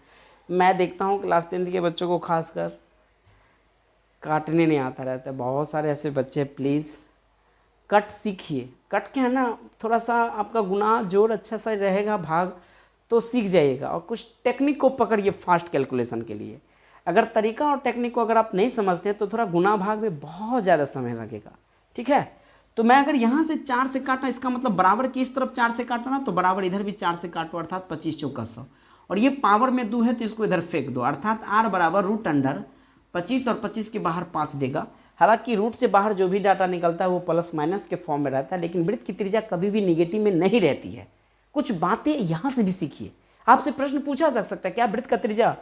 मैं देखता हूँ क्लास 10 के बच्चों को खासकर काटने नहीं आता रहता है, बहुत सारे ऐसे बच्चे। प्लीज़ कट सीखिए, कट के है ना, थोड़ा सा आपका गुना जोड़ अच्छा सा रहेगा, भाग तो सीख जाइएगा। और कुछ टेक्निक को पकड़िए फास्ट कैलकुलेशन के लिए। अगर तरीका और टेक्निक को अगर आप नहीं समझते तो थोड़ा गुना भाग में बहुत ज़्यादा समय लगेगा, ठीक है। तो मैं अगर यहाँ से 4 से काटना, इसका मतलब बराबर की इस तरफ 4 से काटना, तो बराबर इधर भी 4 से काटो, अर्थात 25 चौका 100। और ये पावर में 2 है तो इसको इधर फेंक दो, अर्थात r बराबर √25 और 25 के बाहर 5 देगा। हालांकि रूट से बाहर जो भी डाटा निकलता है वो प्लस माइनस के फॉर्म में रहता है, लेकिन वृत्त की त्रिज्या कभी भी निगेटिव में नहीं रहती है। कुछ बातें यहाँ से भी सीखिए। आपसे प्रश्न पूछा जा सकता है क्या वृत्त का त्रिज्या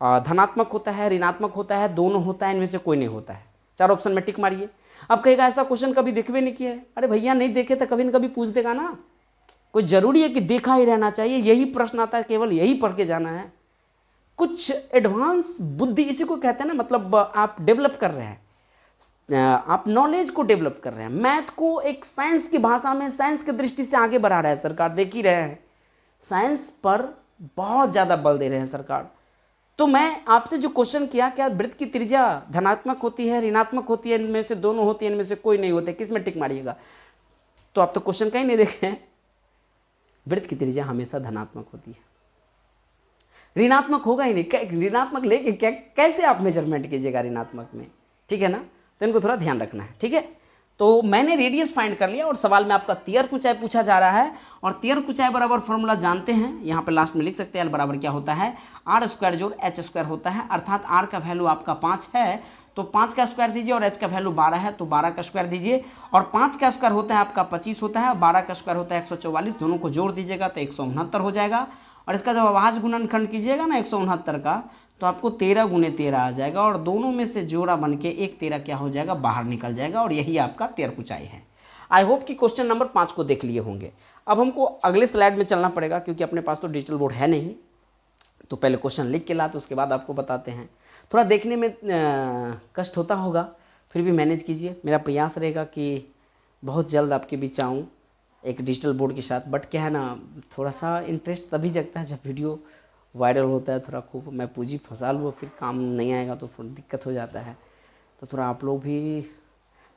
धनात्मक होता है, ऋणात्मक होता है, दोनों होता है, इनमें से कोई नहीं होता है? 4 ऑप्शन में टिक मारिए। अब कहेगा ऐसा क्वेश्चन कभी देखवे नहीं किया है। अरे भैया नहीं देखे तो कभी न कभी पूछ देगा ना। कोई जरूरी है कि देखा ही रहना चाहिए, यही प्रश्न आता है, केवल यही पढ़ के जाना है। कुछ एडवांस बुद्धि इसी को कहते हैं ना, मतलब आप डेवलप कर रहे हैं, आप नॉलेज को डेवलप कर रहे हैं। मैथ को एक साइंस की भाषा में, साइंस की दृष्टि से आगे बढ़ा रहा है सरकार, देख ही रहे हैं। साइंस पर बहुत ज़्यादा बल दे रहे हैं सरकार। तो मैं आपसे जो क्वेश्चन किया, क्या वृत्त की त्रिज्या धनात्मक होती है, ऋणात्मक होती है, इनमें से दोनों होती है, इनमें से कोई नहीं होते, किस में टिक मारिएगा? तो आप तो क्वेश्चन कहीं नहीं देखे हैं। वृत्त की त्रिज्या हमेशा धनात्मक होती है। ऋणात्मक होगा ही नहीं, ऋणात्मक लेके क्या कैसे आप मेजरमेंट कीजिएगा ऋणात्मक में, ठीक है ना। तो इनको थोड़ा ध्यान रखना है, ठीक है। तो मैंने रेडियस फाइंड कर लिया और सवाल में आपका तियर्क ऊंचाई पूछा जा रहा है, और तियर्क ऊंचाई बराबर फॉर्मूला जानते हैं, यहाँ पे लास्ट में लिख सकते हैं, एल बराबर क्या होता है, आर स्क्वायर जोड़ एच स्क्वायर होता है, अर्थात आर का वैल्यू आपका 5 है तो 5 का स्क्वायर दीजिए, और एच का वैल्यू 12 है तो 12 का स्क्वायर दीजिए, और 5 का स्क्वायर होता है आपका 25 होता है, 12 का स्क्वायर होता है 144, दोनों को जोड़ दीजिएगा तो 169 हो जाएगा। और इसका जब अभाज्य गुणनखंड कीजिएगा ना 169 का, तो आपको 13 गुने 13 आ जाएगा, और दोनों में से जोड़ा बन के एक 13 क्या हो जाएगा, बाहर निकल जाएगा, और यही आपका तियर्क ऊंचाई है। आई होप कि क्वेश्चन नंबर 5 को देख लिए होंगे। अब हमको अगले स्लाइड में चलना पड़ेगा, क्योंकि अपने पास तो डिजिटल बोर्ड है नहीं, तो पहले क्वेश्चन लिख के लाते उसके बाद आपको बताते हैं। थोड़ा देखने में कष्ट होता होगा, फिर भी मैनेज कीजिए। मेरा प्रयास रहेगा कि बहुत जल्द आपके बीच आऊँ एक डिजिटल बोर्ड के साथ। बट क्या है ना, थोड़ा सा इंटरेस्ट तभी जगता है जब वीडियो वायरल होता है, थोड़ा खूब मैं पूंजी फंसा लूँ, फिर काम नहीं आएगा तो फिर दिक्कत हो जाता है। तो थोड़ा आप लोग भी,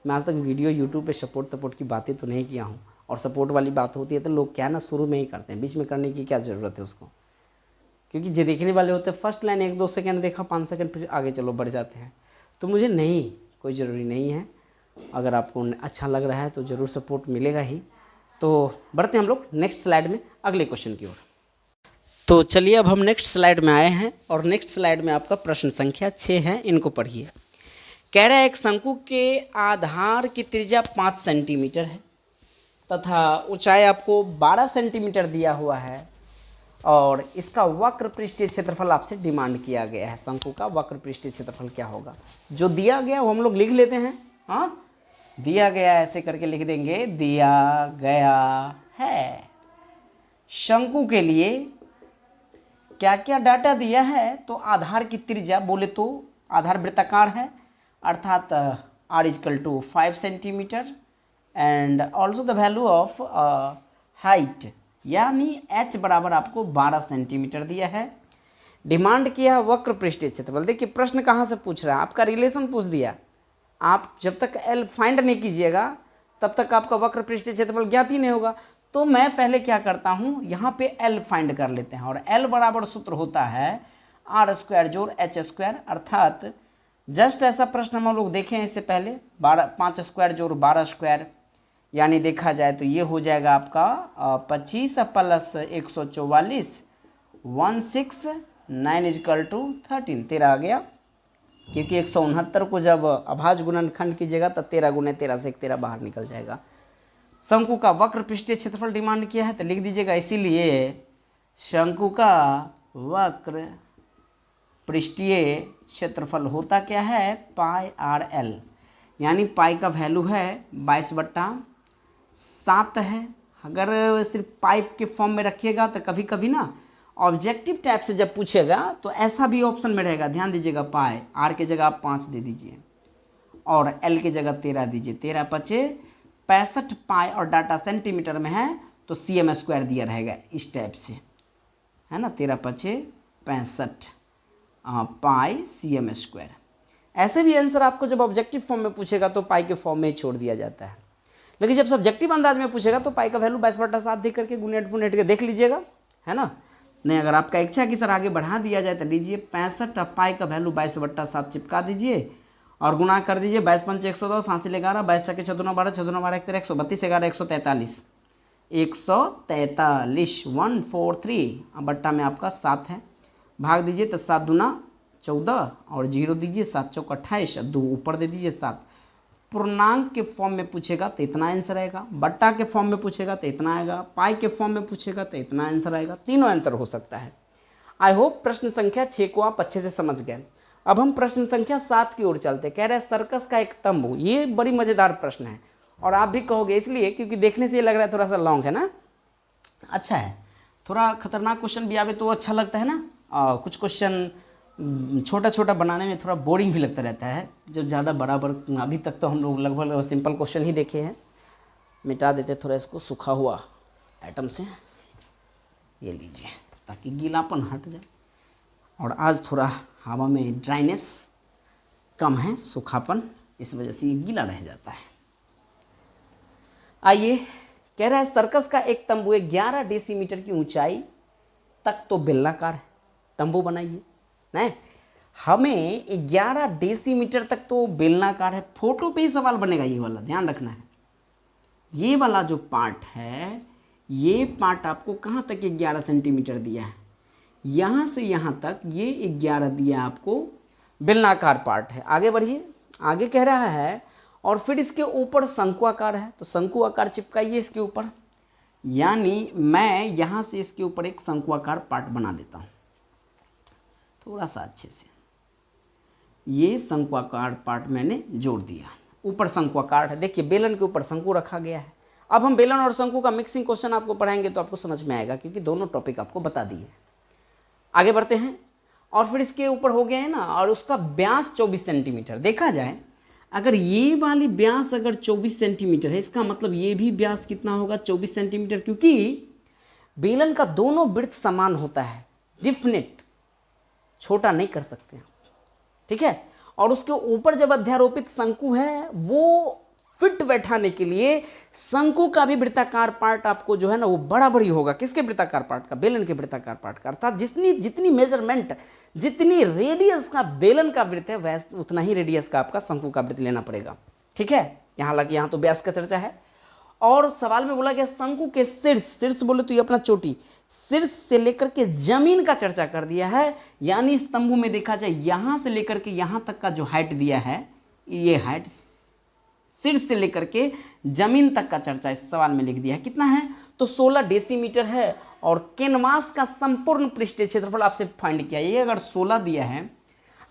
मैं आज तक वीडियो यूट्यूब पे सपोर्ट की बातें तो नहीं किया हूँ, और सपोर्ट वाली बात होती है तो लोग क्या ना शुरू में ही करते हैं, बीच में करने की क्या ज़रूरत है उसको, क्योंकि जो देखने वाले होते हैं फर्स्ट लाइन 1-2 सेकंड देखा, 5 सेकंड, फिर आगे चलो बढ़ जाते हैं। तो मुझे नहीं, कोई ज़रूरी नहीं है। अगर आपको अच्छा लग रहा है तो ज़रूर सपोर्ट मिलेगा ही। तो बढ़ते हैं हम लोग नेक्स्ट स्लाइड में अगले क्वेश्चन की ओर। तो चलिए अब हम नेक्स्ट स्लाइड में आए हैं, और नेक्स्ट स्लाइड में आपका प्रश्न संख्या 6 है, इनको पढ़िए। कह रहा है एक शंकु के आधार की त्रिज्या 5 सेंटीमीटर है तथा ऊंचाई आपको 12 सेंटीमीटर दिया हुआ है, और इसका वक्र पृष्ठीय क्षेत्रफल आपसे डिमांड किया गया है। शंकु का वक्र पृष्ठीय क्षेत्रफल क्या होगा, जो दिया गया वो हम लोग लिख लेते हैं। हाँ, दिया गया ऐसे करके लिख देंगे, दिया गया है। शंकु के लिए क्या क्या डाटा दिया है, तो आधार की त्रिज्या बोले तो आधार वृत्ताकार है, अर्थात r is equal to 5 centimetre, and also the value of height, यानी h बराबर आपको 12 सेंटीमीटर दिया है। डिमांड किया वक्र पृष्ठीय क्षेत्रफल। देखिए प्रश्न कहाँ से पूछ रहा है, आपका रिलेशन पूछ दिया। आप जब तक L फाइंड नहीं कीजिएगा तब तक आपका वक्र पृष्ठीय क्षेत्रफल ज्ञात ही नहीं होगा। तो मैं पहले क्या करता हूँ, यहाँ पे L फाइंड कर लेते हैं, और L बराबर सूत्र होता है आर स्क्वायर जोड़ एच स्क्वायर, अर्थात जस्ट ऐसा प्रश्न हम लोग देखें इससे पहले, 5 स्क्वायर जोड़ 12 स्क्वायर, यानी देखा जाए तो ये हो जाएगा आपका 25 प्लस 144, 169 इजकल टू 13, 13 आ गया। क्योंकि 169 को जब अभाज्य गुणनखंड कीजिएगा तो 13 गुने 13 से 13 बाहर निकल जाएगा। शंकु का वक्र पृष्ठीय क्षेत्रफल डिमांड किया है तो लिख दीजिएगा, इसीलिए शंकु का वक्र पृष्ठीय क्षेत्रफल होता क्या है, पाई आर एल, यानी पाई का वैल्यू है 22/7 है। अगर सिर्फ पाइप के फॉर्म में रखिएगा तो कभी कभी ना ऑब्जेक्टिव टाइप से जब पूछेगा तो ऐसा भी ऑप्शन में रहेगा, ध्यान दीजिएगा, पाई आर के जगह आप 5 दे दीजिए और एल के जगह 13 दीजिए, 13 पचे 65 पाई, और डाटा सेंटीमीटर में है तो CM स्क्वायर दिया रहेगा इस टाइप से, है ना, 13 पचे 65 पाई CM स्क्वायर। ऐसे भी आंसर आपको जब ऑब्जेक्टिव फॉर्म में पूछेगा तो पाई के फॉर्म में ही छोड़ दिया जाता है, लेकिन जब सब्जेक्टिव अंदाज में पूछेगा तो पाई का वैल्यू 22/7 दे करके गुनेट फुनेट के देख लीजिएगा, है ना। नहीं, अगर आपका इच्छा कि सर आगे बढ़ा दिया जाए तो लीजिए 65 पाई का वैल्यू 22/7 चिपका दीजिए और गुना कर दीजिए, 22 पंच 110, 80 11, 22 छके 14 12, 14 12 132, 11 143, 143 143, बट्टा में आपका 7 है, भाग दीजिए तो 7 दूना 14 और 0 दीजिए, 7 चौक 28, 2 ऊपर दे दीजिए 7। पूर्णांक के फॉर्म में पूछेगा तो इतना आंसर आएगा, बट्टा के फॉर्म में पूछेगा तो इतना आएगा, पाई के फॉर्म में पूछेगा तो इतना आंसर आएगा, तीनों आंसर हो सकता है। आई होप प्रश्न संख्या 6 को आप अच्छे से समझ गए। अब हम प्रश्न संख्या 7 की ओर चलते। कह रहे हैं सर्कस का एक तंबू। ये बड़ी मज़ेदार प्रश्न है और आप भी कहोगे इसलिए क्योंकि देखने से ये लग रहा है थोड़ा सा लॉन्ग है ना, अच्छा है, थोड़ा खतरनाक क्वेश्चन भी आवे तो अच्छा लगता है ना। कुछ क्वेश्चन छोटा छोटा बनाने में थोड़ा बोरिंग भी लगता रहता है, जब ज़्यादा बराबर, अभी तक तो हम लोग लगभग सिंपल क्वेश्चन ही देखे हैं। मिटा देते थोड़ा इसको सूखा हुआ आइटम से, ये लीजिए ताकि गीलापन हट जाए, और आज थोड़ा हवा में ड्राइनेस कम है, सूखापन, इस वजह से ये गीला रह जाता है। आइए, कह रहा है सर्कस का एक तंबू 11 डेसीमीटर की ऊंचाई तक तो बेलनाकार है, तंबू बनाइए। नहीं, हमें 11 डेसीमीटर तक तो बेलनाकार है, फोटो पे ही सवाल बनेगा, ये वाला ध्यान रखना है। ये वाला जो पार्ट है, ये पार्ट आपको कहाँ तक 11 सेंटीमीटर दिया है, यहाँ से यहाँ तक ये 11 दिया आपको, बेलनाकार पार्ट है। आगे बढ़िए, आगे कह रहा है और फिर इसके ऊपर शंकु आकार है, तो शंकु आकार चिपकाइए इसके ऊपर, यानी मैं यहाँ से इसके ऊपर एक शंकु आकार पार्ट बना देता हूँ थोड़ा सा अच्छे से। ये शंकु आकार पार्ट मैंने जोड़ दिया, ऊपर शंकु आकार है। देखिए बेलन के ऊपर शंकु रखा गया है। अब हम बेलन और शंकु का मिक्सिंग क्वेश्चन आपको पढ़ाएंगे तो आपको समझ में आएगा, क्योंकि दोनों टॉपिक आपको बता दिए। आगे बढ़ते हैं, और फिर इसके ऊपर हो गया है ना, और उसका व्यास 24 सेंटीमीटर। देखा जाए अगर ये वाली व्यास अगर 24 सेंटीमीटर है, इसका मतलब ये भी व्यास कितना होगा, 24 सेंटीमीटर, क्योंकि बेलन का दोनों वृत्त समान होता है, डिफिनेट, छोटा नहीं कर सकते, ठीक है। और उसके ऊपर जब अध्यारोपित शंकु है, वो फिट बैठाने के लिए शंकु का भी वृत्ताकार पार्ट आपको जो है ना वो बराबरी होगा। किसके वृत्ताकार पार्ट का, बेलन के वृत्ताकार पार्ट का। अर्थात जितनी मेजरमेंट, जितनी रेडियस का बेलन का वृत्त है, वैसे उतना ही रेडियस का आपका शंकु का वृत्त लेना पड़ेगा, ठीक है। हालांकि यहाँ तो व्यास का चर्चा है। और सवाल में बोला गया शंकु के शीर्ष बोले तो ये अपना चोटी, शीर्ष से लेकर के जमीन का चर्चा कर दिया है। यानी इस तंबू में देखा जाए यहाँ से लेकर के यहाँ तक का जो हाइट दिया है, ये हाइट शीर्ष से लेकर के जमीन तक का चर्चा इस सवाल में लिख दिया है। कितना है, तो 16 डेसीमीटर है। और कैनवास का संपूर्ण पृष्ठीय क्षेत्रफल आपसे फाइंड किया। ये अगर 16 दिया है,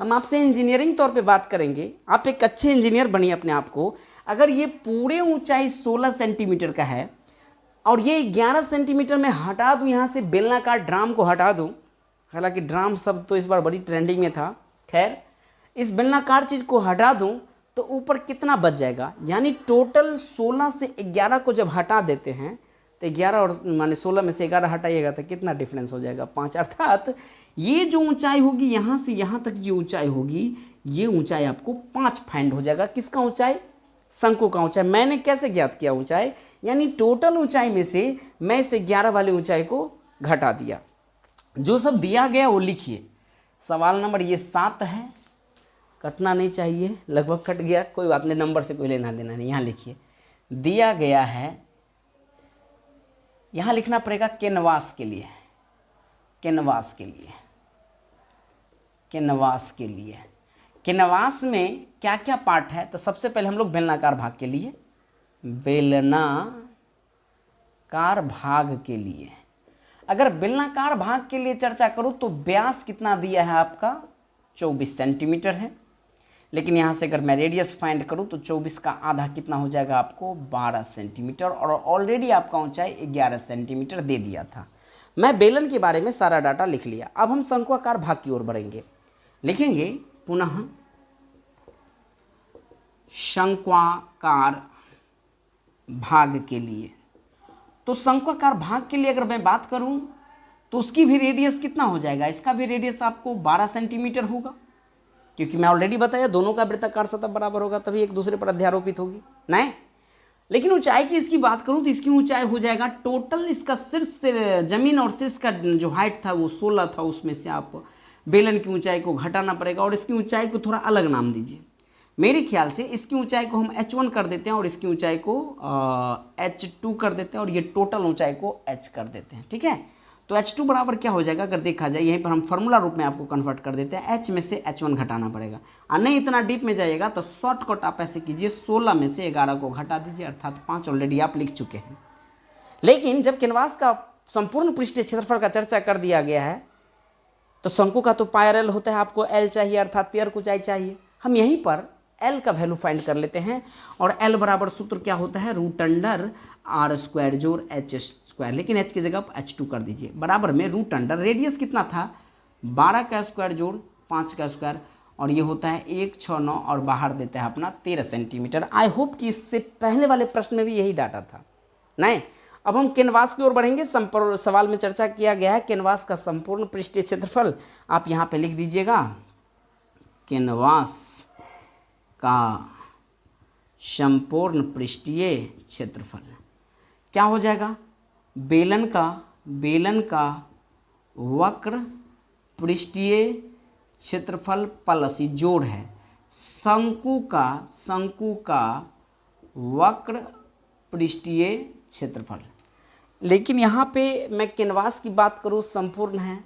हम आपसे इंजीनियरिंग तौर पे बात करेंगे, आप एक अच्छे इंजीनियर बनिए अपने आप को। अगर ये पूरे ऊंचाई 16 सेंटीमीटर का है और ये 11 सेंटीमीटर में हटा दूँ, यहाँ से बेलनाकार ड्राम को हटा दूँ, हालांकि ड्राम शब्द तो इस बार बड़ी ट्रेंडिंग में था, खैर इस बेलनाकार चीज़ को हटा दूँ तो ऊपर कितना बच जाएगा। यानी टोटल 16 से 11 को जब हटा देते हैं तो 11 और माने 16 में से 11 हटाइएगा तो कितना डिफरेंस हो जाएगा, 5। अर्थात ये जो ऊंचाई होगी यहाँ से यहाँ तक जो ऊंचाई होगी, ये ऊंचाई आपको 5 फाइंड हो जाएगा। किसका ऊंचाई, शंकु का ऊंचाई। मैंने कैसे ज्ञात किया ऊंचाई, यानी टोटल ऊंचाई में से मैं इसे 11 वाली ऊंचाई को घटा दिया। जो सब दिया गया वो लिखिए। सवाल नंबर ये 7 है, कटना नहीं चाहिए, लगभग कट गया, कोई बात नहीं, नंबर से कोई लेना देना नहीं। यहाँ लिखिए, दिया गया है, यहाँ लिखना पड़ेगा कैनवास के लिए, कैनवास के लिए, कैनवास के लिए। कैनवास में क्या क्या पार्ट है, तो सबसे पहले हम लोग बेलनाकार भाग के लिए, बेलनाकार भाग के लिए अगर बेलनाकार भाग के लिए चर्चा करूँ तो व्यास कितना दिया है आपका, 24 सेंटीमीटर है। लेकिन यहाँ से अगर मैं रेडियस फाइंड करूँ तो 24 का आधा कितना हो जाएगा आपको, 12 सेंटीमीटर। और ऑलरेडी आपका ऊंचाई 11 सेंटीमीटर दे दिया था। मैं बेलन के बारे में सारा डाटा लिख लिया। अब हम शंक्वाकार भाग की ओर बढ़ेंगे, लिखेंगे पुनः शंक्वाकार भाग के लिए। तो शंक्वाकार भाग के लिए अगर मैं बात करूं तो उसकी भी रेडियस कितना हो जाएगा, इसका भी रेडियस आपको 12 सेंटीमीटर होगा, क्योंकि मैं ऑलरेडी बताया दोनों का वृत्ताकार सतह बराबर होगा तभी एक दूसरे पर अध्यारोपित होगी, नहीं। लेकिन ऊंचाई की इसकी बात करूं तो इसकी ऊंचाई हो जाएगा टोटल, इसका शीर्ष से जमीन और शीर्ष का जो हाइट था वो 16 था, उसमें से आप बेलन की ऊंचाई को घटाना पड़ेगा और इसकी ऊंचाई को थोड़ा अलग नाम दीजिए। मेरे ख्याल से इसकी ऊंचाई को हम h1 कर देते हैं और इसकी ऊंचाई को h2 कर देते हैं और ये टोटल ऊंचाई को h कर देते हैं, ठीक है। तो h2 बराबर क्या हो जाएगा, अगर देखा जाए यहीं पर हम फार्मूला रूप में आपको कन्वर्ट कर देते हैं, h में से h1 घटाना पड़ेगा। और नहीं इतना डीप में जाइएगा तो शॉर्टकट आप ऐसे कीजिए, 16 में से 11 को घटा दीजिए, अर्थात 5 ऑलरेडी आप लिख चुके हैं। लेकिन जब कैनवास का संपूर्ण पृष्ठीय क्षेत्रफल का चर्चा कर दिया गया है तो शंकु का तो पायर एल होता है, आपको एल चाहिए अर्थात पेयर की ऊंचाई चाहिए। हम यहीं पर एल का वैल्यू फाइंड कर लेते हैं और एल बराबर सूत्र क्या होता है, √r² जोड़ h², लेकिन h की जगह आप h2 कर दीजिए, बराबर में √, रेडियस कितना था 12 का स्क्वायर जोड़ 5 का स्क्वायर, और ये होता है 169 और बाहर देता है अपना 13 सेंटीमीटर। आई होप कि इससे पहले वाले प्रश्न में भी यही डाटा था, नहीं। अब हम कैनवास की ओर बढ़ेंगे। सवाल में चर्चा किया गया है कैनवास का संपूर्ण पृष्ठीय क्षेत्रफल, आप यहाँ पे लिख दीजिएगा कैनवास का संपूर्ण पृष्ठीय क्षेत्रफल क्या हो जाएगा, बेलन का वक्र पृष्ठीय क्षेत्रफल प्लस ये जोड़ है शंकु का वक्र पृष्ठीय क्षेत्रफल। लेकिन यहाँ पे मैं कैनवास की बात करूँ संपूर्ण है,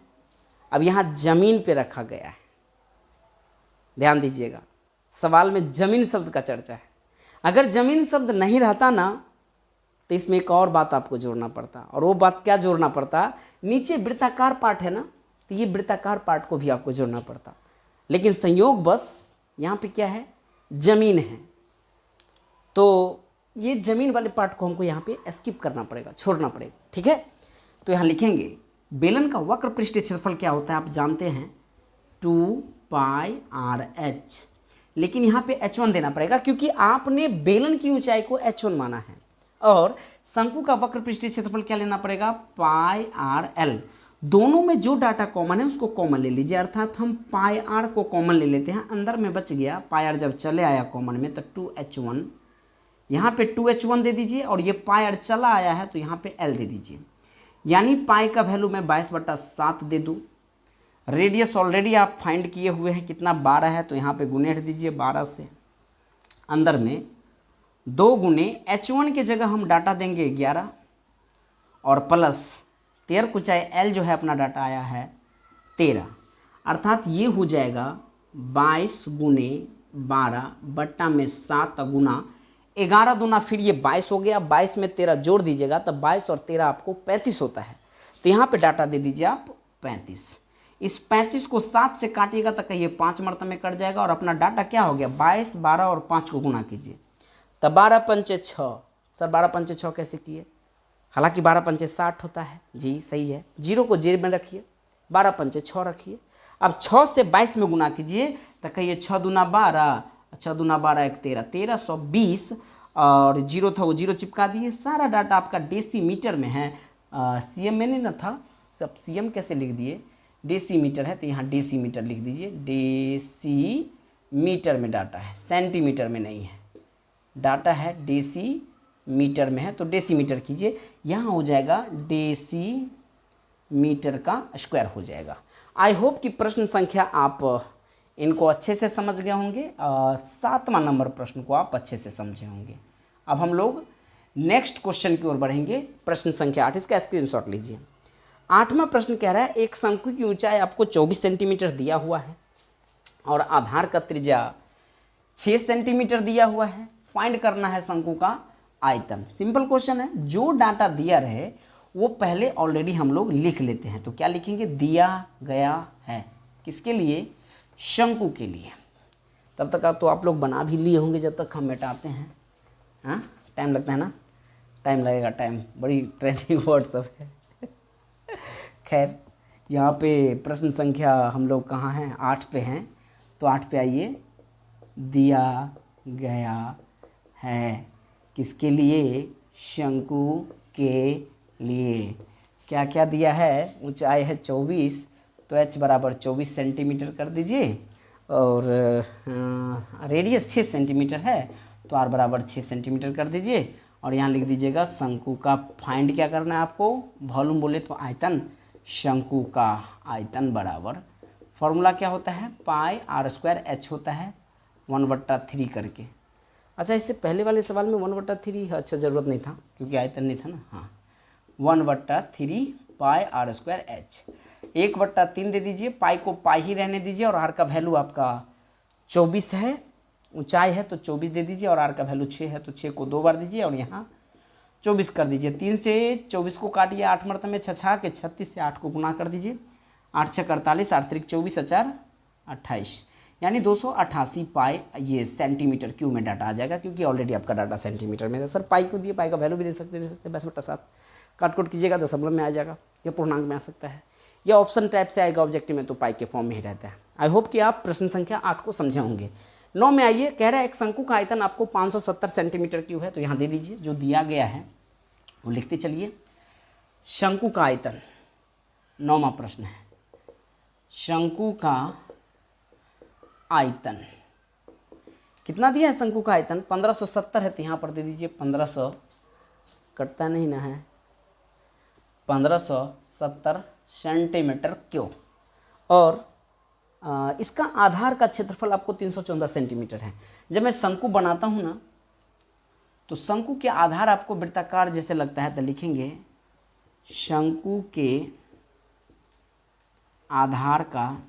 अब यहाँ जमीन पे रखा गया है। ध्यान दीजिएगा, सवाल में जमीन शब्द का चर्चा है। अगर जमीन शब्द नहीं रहता ना तो इसमें एक और बात आपको जोड़ना पड़ता, और वो बात क्या जोड़ना पड़ता, नीचे वृत्ताकार पार्ट है ना, तो ये वृत्ताकार पार्ट को भी आपको जोड़ना पड़ता। लेकिन संयोग बस यहाँ पे क्या है, जमीन है, तो ये जमीन वाले पार्ट को हमको यहाँ पे स्किप करना पड़ेगा, छोड़ना पड़ेगा। ठीक है, तो यहाँ लिखेंगे बेलन का वक्र पृष्ठीय क्षेत्रफल क्या होता है, आप जानते हैं 2πr/h। लेकिन यहाँ पे h1 देना पड़ेगा क्योंकि आपने बेलन की ऊंचाई को h1 माना है, और शंकु का वक्र पृष्ठीय क्षेत्रफल क्या लेना पड़ेगा, πr/l। दोनों में जो डाटा कॉमन है उसको कॉमन ले लीजिए, अर्थात हम πr को कॉमन ले लेते हैं, अंदर में बच गया πr, जब चले आया कॉमन में तो 2h1, यहाँ पे 2h1 दे दीजिए, और ये πr चला आया है तो यहाँ पे l दे दीजिए। यानी पाई का वैल्यू मैं 22/7 दे दूँ। रेडियस ऑलरेडी आप फाइंड किए हुए हैं कितना, 12 है, तो यहाँ पे गुणेट दीजिए 12 से। अंदर में 2 गुने h1 के जगह हम डाटा देंगे 11, और प्लस 13 को चाहे l जो है अपना डाटा आया है 13, अर्थात ये हो जाएगा 22 गुने 12 बट्टा में 7 गुना 11 दूना, फिर ये 22 हो गया, 22 में 13 जोड़ दीजिएगा तब 22 और 13 आपको 35 होता है। तो यहाँ पे डाटा दे दीजिए आप 35। इस 35 को 7 से काटिएगा तो कहिए 5 मरतबे में कट जाएगा, और अपना डाटा क्या हो गया, 22, 12 और 5 को गुना कीजिए तब 12 पंचे 6। सर 12 पंचे 6 कैसे किए, हालांकि 12 पंचे 60 होता है जी, सही है, जीरो को जेब में रखिए, 12 पंचे 6 रखिए। अब 6 से 22 में गुना कीजिए तो कहिए 6 दूना 12, 6 दूना 12 1 13, 1320, और जीरो था वो जीरो चिपका दिए। सारा डाटा आपका डेसीमीटर में है, सीएम में नहीं ना था, सब सीएम कैसे लिख दिए, डेसीमीटर है तो यहाँ डेसीमीटर लिख दीजिए। डेसीमीटर में डाटा है, सेंटीमीटर में नहीं है, डाटा है डेसीमीटर में है तो डेसीमीटर कीजिए, यहाँ हो जाएगा डेसीमीटर का स्क्वायर हो जाएगा। आई होप कि प्रश्न संख्या आप इनको अच्छे से समझ गए होंगे, 7वां नंबर प्रश्न को आप अच्छे से समझे होंगे। अब हम लोग नेक्स्ट क्वेश्चन की ओर बढ़ेंगे, प्रश्न संख्या 8, इसका स्क्रीनशॉट लीजिए। 8वां प्रश्न कह रहा है एक शंकु की ऊंचाई आपको 24 सेंटीमीटर दिया हुआ है और आधार का त्रिज्या 6 सेंटीमीटर दिया हुआ है, फाइंड करना है शंकु का आयतन। सिंपल क्वेश्चन है, जो डाटा दिया रहे वो पहले ऑलरेडी हम लोग लिख लेते हैं। तो क्या लिखेंगे, दिया गया है किसके लिए, शंकु के लिए। तब तक तो आप लोग बना भी लिए होंगे जब तक हम मिटाते हैं। हाँ, टाइम लगता है ना, टाइम लगेगा, टाइम बड़ी ट्रेंडिंग वर्ड सब है। खैर, यहाँ पे प्रश्न संख्या हम लोग कहाँ हैं, 8 पे हैं, तो 8 पे आइए। दिया गया है किसके लिए, शंकु के लिए। क्या क्या दिया है, ऊंचाई है 24, तो h बराबर 24 सेंटीमीटर कर दीजिए, और रेडियस 6 सेंटीमीटर है तो r बराबर 6 सेंटीमीटर कर दीजिए, और यहाँ लिख दीजिएगा शंकु का फाइंड क्या करना है आपको, वॉल्यूम बोले तो आयतन, शंकु का आयतन बराबर फॉर्मूला क्या होता है, πr² होता है 1/3 करके। अच्छा, इससे पहले वाले सवाल में 1/3, अच्छा ज़रूरत नहीं था क्योंकि आयतन नहीं था ना। हाँ, 1/3 πr²h, 1/3 दे दीजिए, पाई को पाई ही रहने दीजिए, और r का वैल्यू आपका 24 है, ऊंचाई है तो 24 दे दीजिए, और r का वैल्यू 6 है तो 6 को 2 बार दीजिए, और यहाँ 24 कर दीजिए। 3 से 24 को काटिए 8 मरतबे में, 6 के 36 से 8 को गुना कर दीजिए, 8 6 48, 8 3 24, 4 28, यानी 288 पाई ये सेंटीमीटर क्यूब में डाटा आ जाएगा, क्योंकि ऑलरेडी आपका डाटा सेंटीमीटर में है। सर पाई को दिए, पाई का वैल्यू भी दे सकते 22/7, काट कीजिएगा दशमलव में आ जाएगा, या पूर्णांक में आ सकता है, या ऑप्शन टाइप से आएगा ऑब्जेक्टिव में तो पाई के फॉर्म में ही रहता है। आई होप कि आप प्रश्न संख्या 8 को समझे होंगे। 9 में आइए, कह रहा है एक शंकु का आयतन आपको 570 सेंटीमीटर क्यूब है, तो यहाँ दे दीजिए जो दिया गया है वो लिखते चलिए। शंकु का आयतन, 9वां प्रश्न है, शंकु का आयतन कितना दिया है, शंकु का आयतन 1570 है, तो यहाँ पर दे दीजिए 1500, कटता नहीं ना है, 1570 सेंटीमीटर क्यूब, और इसका आधार का क्षेत्रफल आपको 314 सेंटीमीटर है। जब मैं शंकु बनाता हूँ ना, तो शंकु के आधार आपको वृत्ताकार जैसे लगता है, तो लिखेंगे शंकु के आधार का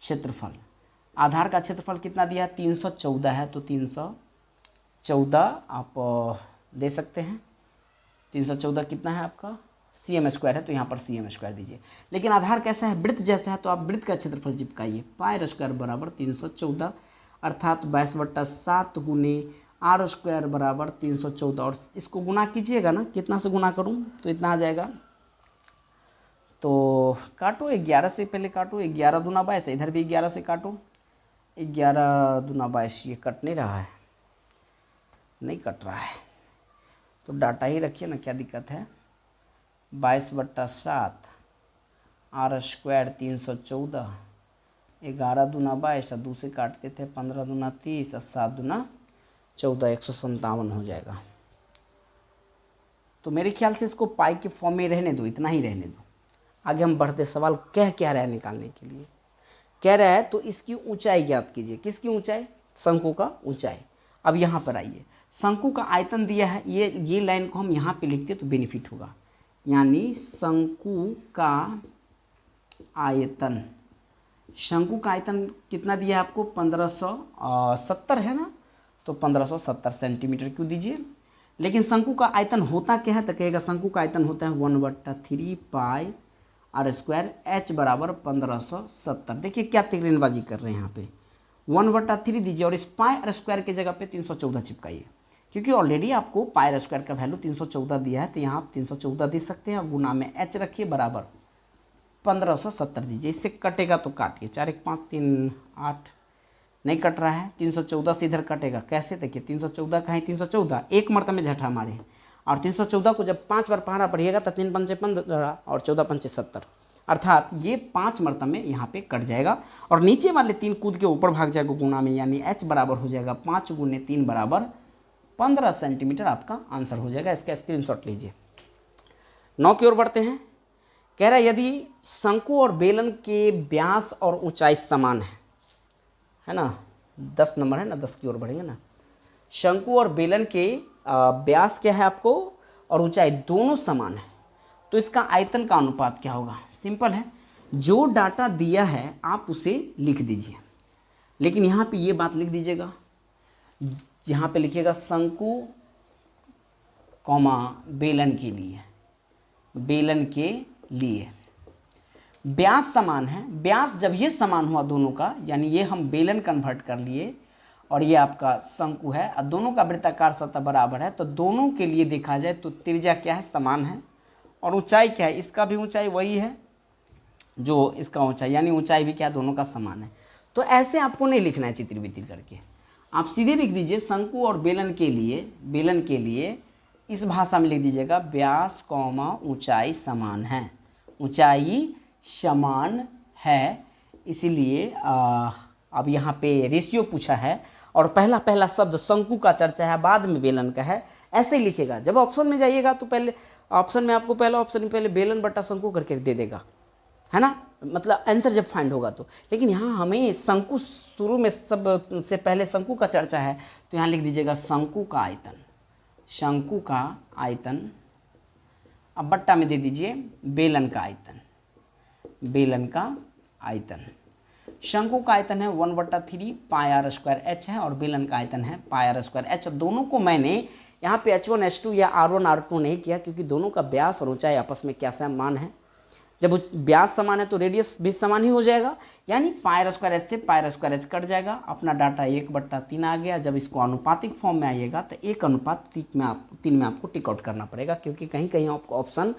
क्षेत्रफल। आधार का क्षेत्रफल कितना दिया है? 314 है, तो 314 आप दे सकते हैं। 314 कितना है आपका? cm² है, तो यहाँ पर cm² दीजिए। लेकिन आधार कैसा है? वृत्त जैसा है, तो आप वृत्त का क्षेत्रफल चिपकाइए। πr² बराबर 314, अर्थात 22/7 गुने r² बराबर 314। और इसको गुना कीजिएगा ना, कितना से गुना करूँ तो इतना आ जाएगा। तो काटो, 11 से पहले काटो, 11 दूना 22, इधर भी 11 से काटो, 11 दूना 22। ये कट नहीं रहा है, नहीं कट रहा है, तो डाटा ही रखिए ना, क्या दिक्कत है। 22/7 r² 314, 11 दूना 22 और 2 से काटते थे, 15 दूना 30 और 7 दूना 14, 157 हो जाएगा। तो मेरे ख्याल से इसको पाई के फॉर्म में रहने दो, इतना ही रहने दो। आगे हम बढ़ते, सवाल कह क्या रहा है निकालने के लिए, कह रहा है तो इसकी ऊंचाई ज्ञात कीजिए। किसकी ऊंचाई? शंकु का ऊंचाई। अब यहाँ पर आइए, शंकु का आयतन दिया है, ये लाइन को हम यहाँ पे लिखते तो बेनिफिट होगा, यानी शंकु का आयतन। शंकु का आयतन कितना दिया है आपको? 1570 है ना, तो 1570 सेंटीमीटर क्यों दीजिए। लेकिन शंकु का आयतन होता क्या है? तो कहेगा शंकु का आयतन होता है 1/3 पाई r², h बराबर 1570। देखिए क्या तिगड़नबाजी कर रहे हैं यहाँ पे, 1/3 दीजिए और इस πr² की जगह पे 314 चिपकाइए, क्योंकि ऑलरेडी आपको πr² का वैल्यू 314 दिया है, तो यहाँ आप 314 दे सकते हैं और गुना में h रखिए बराबर 1570 दीजिए। इससे कटेगा तो काटिए, 4 1 5 3 8, नहीं कट रहा है। 314 से इधर कटेगा, कैसे? देखिए 314 कहीं 314 एक मरतबे में झटहा मारे, और 314 को जब 5 बार पहाड़ा पढ़िएगा तो 3 पंचे 15 और 14 पंचे 70, अर्थात ये 5 मरतबे में यहाँ पे कट जाएगा और नीचे वाले 3 कूद के ऊपर भाग जाएगा गुना में, यानी h बराबर हो जाएगा 5 गुने 3 बराबर 15 सेंटीमीटर। आपका आंसर हो जाएगा। इसका स्क्रीनशॉट लीजिए। 9 की ओर बढ़ते हैं। कह रहा है यदि शंकु और बेलन के व्यास और ऊंचाई समान है ना, 10 नंबर है ना, 10 की ओर बढ़ेंगे ना। शंकु और बेलन के व्यास क्या है आपको और ऊंचाई दोनों समान है, तो इसका आयतन का अनुपात क्या होगा? सिंपल है, जो डाटा दिया है आप उसे लिख दीजिए, लेकिन यहाँ पे ये बात लिख दीजिएगा, यहाँ पे लिखिएगा शंकु कॉमा बेलन के लिए, बेलन के लिए व्यास समान है। व्यास जब ये समान हुआ दोनों का, यानी ये हम बेलन कन्वर्ट कर लिए और ये आपका शंकु है, और दोनों का वृत्ताकार सतह बराबर है, तो दोनों के लिए देखा जाए तो त्रिज्या क्या है? समान है। और ऊंचाई क्या है? इसका भी ऊंचाई वही है जो इसका ऊंचाई, यानी ऊंचाई भी क्या है? दोनों का समान है। तो ऐसे आपको नहीं लिखना है चित्र वितिर करके, आप सीधे लिख दीजिए शंकु और बेलन के लिए इस भाषा में लिख दीजिएगा व्यास कॉमा ऊंचाई समान है, ऊंचाई समान है। इसीलिए अब यहाँ पे रेशियो पूछा है और पहला शब्द शंकु का चर्चा है, बाद में बेलन का है, ऐसे ही लिखेगा। जब ऑप्शन में जाइएगा तो पहले ऑप्शन में आपको पहला ऑप्शन में पहले बेलन बटा शंकु करके दे देगा, है ना, मतलब आंसर जब फाइंड होगा तो। लेकिन यहाँ हमें शंकु शुरू में सब से पहले शंकु का चर्चा है, तो यहाँ लिख दीजिएगा शंकु का आयतन, शंकु का आयतन। अब बट्टा में दे दीजिए बेलन का आयतन, बेलन का आयतन। शंकु का आयतन है 1/3 पाई r² h है और बेलन का आयतन है पाई r² h। दोनों को मैंने यहाँ पे h1 h2 या r1 r2 नहीं किया, क्योंकि दोनों का व्यास और ऊंचाई आपस में क्या समान है। जब व्यास समान है तो रेडियस भी समान ही हो जाएगा, यानी पाई r² h से पाई r² h कट जाएगा। अपना डाटा 1/3 आ गया। जब इसको अनुपातिक फॉर्म में आइएगा तो 1/3 में आपको टिक आउट करना पड़ेगा, क्योंकि कहीं कहीं आपको ऑप्शन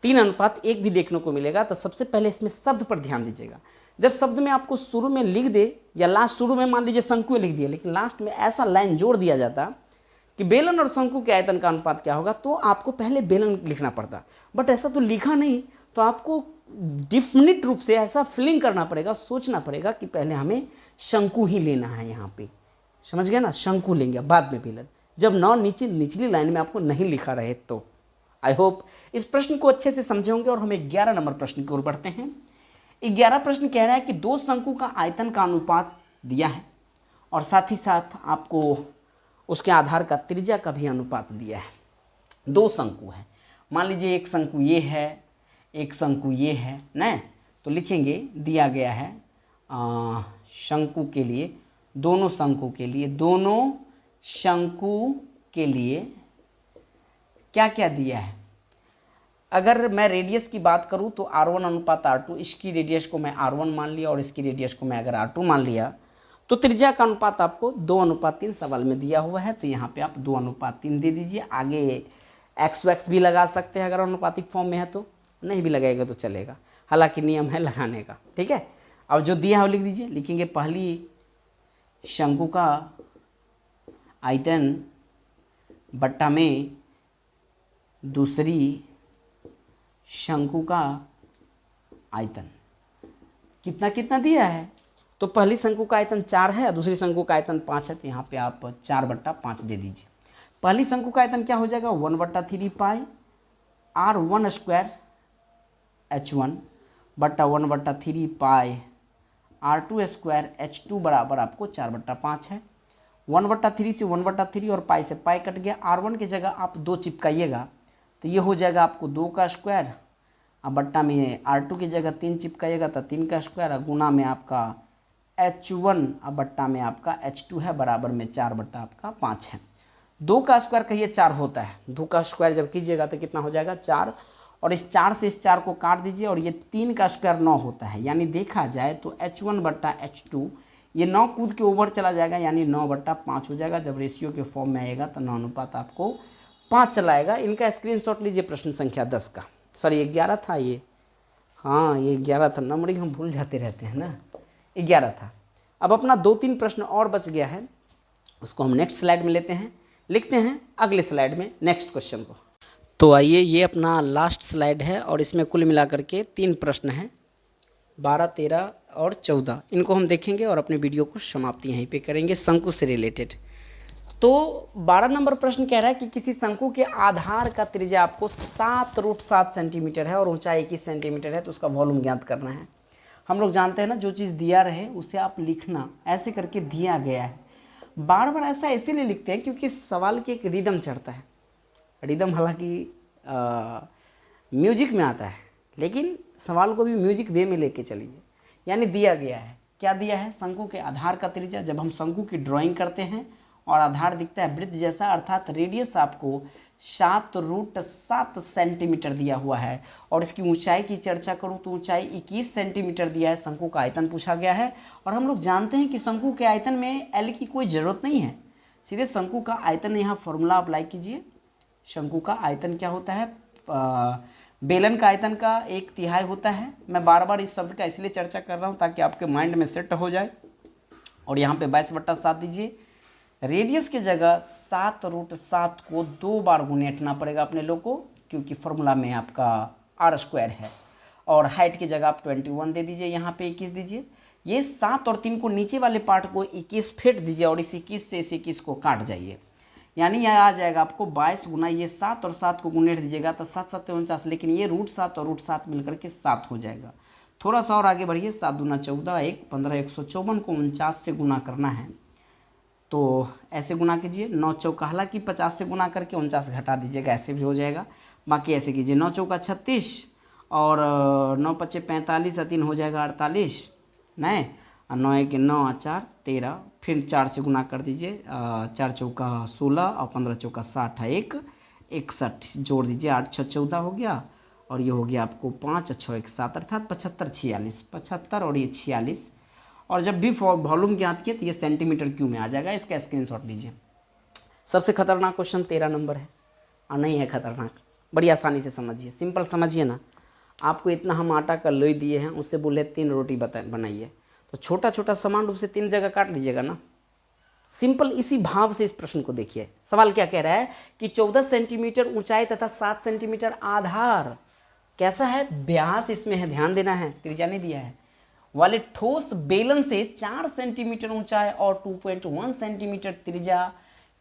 3:1 भी देखने को मिलेगा। तो सबसे पहले इसमें शब्द पर ध्यान दीजिएगा। जब शब्द में आपको शुरू में लिख दे या लास्ट, शुरू में मान लीजिए शंकु लिख दिया, लेकिन लास्ट में ऐसा लाइन जोड़ दिया जाता कि बेलन और शंकु के आयतन का अनुपात क्या होगा, तो आपको पहले बेलन लिखना पड़ता। बट ऐसा तो लिखा नहीं, तो आपको डिफिनिट रूप से ऐसा फीलिंग करना पड़ेगा, सोचना पड़ेगा कि पहले हमें शंकु ही लेना है। यहाँ पे समझ गया ना, शंकु लेंगे बाद में बेलन, जब निचली लाइन में आपको नहीं लिखा रहे तो। आई होप इस प्रश्न को अच्छे से समझे होंगे और हम 11 नंबर प्रश्न की ओर बढ़ते हैं। 11 प्रश्न कह रहा है कि दो शंकु का आयतन का अनुपात दिया है और साथ ही साथ आपको उसके आधार का त्रिज्या का भी अनुपात दिया है। दो शंकु है, मान लीजिए एक शंकु ये है, एक शंकु ये है ना, तो लिखेंगे दिया गया है शंकु के लिए, दोनों शंकु के लिए क्या क्या दिया है। अगर मैं रेडियस की बात करूं तो R1 अनुपात R2, इसकी रेडियस को मैं R1 मान लिया और इसकी रेडियस को मैं अगर R2 मान लिया तो त्रिज्या का अनुपात आपको 2:3 सवाल में दिया हुआ है, तो यहाँ पे आप 2:3 दे दीजिए। आगे एक्स वैक्स भी लगा सकते हैं अगर अनुपातिक फॉर्म में है, तो नहीं भी लगाएगा तो चलेगा, हालांकि नियम है लगाने का, ठीक है। अब जो दिया है वो लिख दीजिए। लिखेंगे पहली शंकु का आयतन बट्टा में दूसरी शंकु का आयतन कितना कितना दिया है। तो पहली शंकु का आयतन 4 है और दूसरी शंकु का आयतन 5 है, तो यहाँ पे आप 4/5 दे दीजिए। पहली शंकु का आयतन क्या हो जाएगा 1/3 पाई R1 स्क्वायर H1 बट्टा 1/3 पाई R2 स्क्वायर H2 बराबर आपको 4/5 है। 1/3 से 1/3 और पाई से पाई कट गया। R1 की जगह आप 2 चिपकाइएगा तो ये हो जाएगा आपको 2 का स्क्वायर, अब बट्टा में R2 की जगह 3 चिपकाइएगा तो 3 का स्क्वायर, गुना में आपका H1 अब बट्टा में आपका H2 है बराबर में 4/5 है। 2 का स्क्वायर कहिए 4 होता है, 2 का स्क्वायर जब कीजिएगा तो कितना हो जाएगा 4, और इस 4 से इस 4 को काट दीजिए और ये 3 का स्क्वायर 9 होता है, यानी देखा जाए तो H1/H2 ये 9 कूद के ऊपर चला जाएगा, यानी 9/5 हो जाएगा। जब रेशियो के फॉर्म में आएगा तो 9 अनुपात आपको 5 चलाएगा। इनका स्क्रीनशॉट लीजिए प्रश्न संख्या 10 का, सॉरी 11 था ये, हाँ ये 11 था, नंबरिंग हम भूल जाते रहते हैं ना, 11 था। अब अपना 2-3 प्रश्न और बच गया है, उसको हम नेक्स्ट स्लाइड में लेते हैं, लिखते हैं अगले स्लाइड में नेक्स्ट क्वेश्चन को। तो आइए ये अपना लास्ट स्लाइड है और इसमें कुल मिलाकर के 3 प्रश्न हैं, 12, 13 और 14। इनको हम देखेंगे और अपने वीडियो को समाप्ति यहीं पे करेंगे शंकु से रिलेटेड। तो 12 नंबर प्रश्न कह रहा है कि किसी शंकु के आधार का त्रिज्या आपको 7√7 सेंटीमीटर है और ऊंचाई 21 सेंटीमीटर है, तो उसका वॉल्यूम ज्ञात करना है। हम लोग जानते हैं ना, जो चीज़ दिया रहे उसे आप लिखना, ऐसे करके दिया गया है। बार बार ऐसा इसीलिए लिखते हैं क्योंकि सवाल की एक रिदम चढ़ता है। रिदम हालांकि म्यूजिक में आता है, लेकिन सवाल को भी म्यूजिक वे में लेके चलिए। यानी दिया गया है, क्या दिया है, शंकु के आधार का त्रिज्या। जब हम शंकु की ड्राइंग करते हैं और आधार दिखता है वृत्त जैसा, अर्थात रेडियस आपको 7√7 सेंटीमीटर दिया हुआ है, और इसकी ऊंचाई की चर्चा करूं तो ऊंचाई 21 सेंटीमीटर दिया है। शंकु का आयतन पूछा गया है और हम लोग जानते हैं कि शंकु के आयतन में एल की कोई ज़रूरत नहीं है, सीधे शंकु का आयतन यहाँ फॉर्मूला अप्लाई कीजिए। शंकु का आयतन क्या होता है, बेलन का आयतन का 1/3 होता है। मैं बार बार इस शब्द का इसलिए चर्चा कर रहा हूँ ताकि आपके माइंड में सेट हो जाए। और यहाँ पे 22/7 दीजिए। रेडियस की जगह 7√7 को 2 बार गुणेटना पड़ेगा अपने लोग को, क्योंकि फॉर्मूला में आपका R स्क्वायर है। और हाइट की जगह आप 21 दे दीजिए, यहाँ पे 21 दीजिए। ये 7 और 3 को नीचे वाले पार्ट को 21 फेंट दीजिए और इस 21 से इस 21 को काट जाइए, यानी यह आ जाएगा आपको 22 गुना ये 7 और 7 को गुणेट दीजिएगा तो 7 7 49, लेकिन ये √7 और √7 मिलकर के 7 हो जाएगा। थोड़ा सा और आगे बढ़िए, 7 दूना 14, 1 15, 154 को 49 से गुना करना है, तो ऐसे गुना कीजिए। 9 चौका, हालांकि 50 से गुना करके 49 घटा दीजिएगा, ऐसे भी हो जाएगा। बाकी ऐसे कीजिए, 9 चौका 36 और 9 पच्चे 45 और 3 हो जाएगा 48, नहीं, 9 1 9 4 13, फिर 4 से गुना कर दीजिए, 4 चौका 16 और 15 चौका 60 है 1 61, जोड़ दीजिए, 8 6 14 हो गया, और ये हो गया आपको 5 6 1 7, अर्थात 75 46, 75 और ये 46। और जब भी वॉल्यूम ज्ञात किए तो ये सेंटीमीटर क्यूब में आ जाएगा। इसका स्क्रीनशॉट लीजिए। सबसे खतरनाक क्वेश्चन 13 नंबर है, और नहीं है खतरनाक, बड़ी आसानी से समझिए, सिंपल समझिए ना। आपको इतना हम आटा का लोई दिए हैं, उससे बोले 3 रोटी बनाइए, तो छोटा छोटा सामान उससे 3 जगह काट लीजिएगा ना, सिंपल। इसी भाव से इस प्रश्न को देखिए। सवाल क्या कह रहा है कि 14 सेंटीमीटर ऊंचाई तथा 7 सेंटीमीटर आधार, कैसा है, व्यास इसमें है, ध्यान देना है, त्रिज्या नहीं दिया है, वाले ठोस बेलन से 4 सेंटीमीटर ऊंचाई और 2.1 सेंटीमीटर त्रिज्या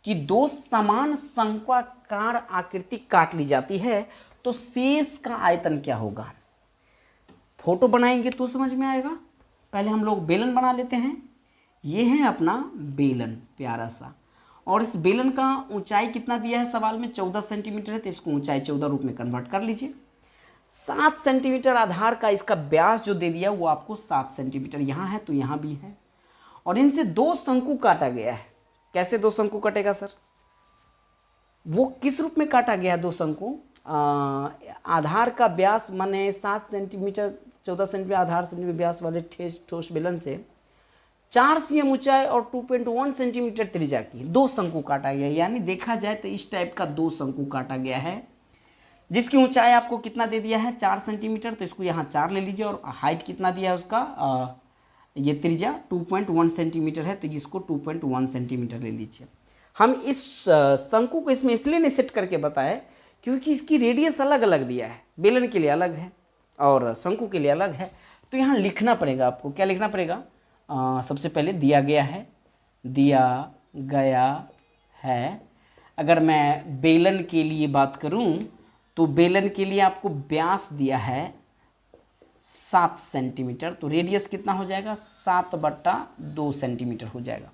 की 2 समान शंक्वाकार आकृति काट ली जाती है, तो शेष का आयतन क्या होगा। फोटो बनाएंगे तो समझ में आएगा। पहले हम लोग बेलन बना लेते हैं। ये है अपना बेलन प्यारा सा, और इस बेलन का ऊंचाई कितना दिया है सवाल में, 14 सेंटीमीटर है, तो इसको ऊंचाई 14 रूप में कन्वर्ट कर लीजिए। 7 सेंटीमीटर आधार का इसका व्यास जो दे दिया वो आपको 7 सेंटीमीटर, यहाँ है तो यहाँ भी है। और इनसे 2 शंकु काटा गया है। कैसे 2 शंकु कटेगा सर? वो किस रूप में काटा गया है 2 शंकु? आधार का व्यास माने 7 सेंटीमीटर 14 सेंटीमीटर आधार सेंटीमीटर व्यास वाले ठोस बेलन से 4 cm ऊंचाई और 2.1 सेंटीमीटर त्रिज्या की 2 शंकु काटा गया। यानी देखा जाए तो इस टाइप का 2 शंकु काटा गया है, जिसकी ऊंचाई आपको कितना दे दिया है 4 सेंटीमीटर, तो इसको यहाँ 4 ले लीजिए। और हाइट कितना दिया है उसका, ये त्रिज्या 2.1 सेंटीमीटर है, तो इसको 2.1 सेंटीमीटर ले लीजिए। हम इस शंकु को इसमें इसलिए नहीं सेट करके बताए क्योंकि इसकी रेडियस अलग अलग दिया है, बेलन के लिए अलग है और शंकु के लिए अलग है। तो यहाँ लिखना पड़ेगा आपको। क्या लिखना पड़ेगा? सबसे पहले दिया गया है। अगर मैं बेलन के लिए बात करूं तो बेलन के लिए आपको व्यास दिया है 7 सेंटीमीटर, तो रेडियस कितना हो जाएगा 7/2 सेंटीमीटर हो जाएगा।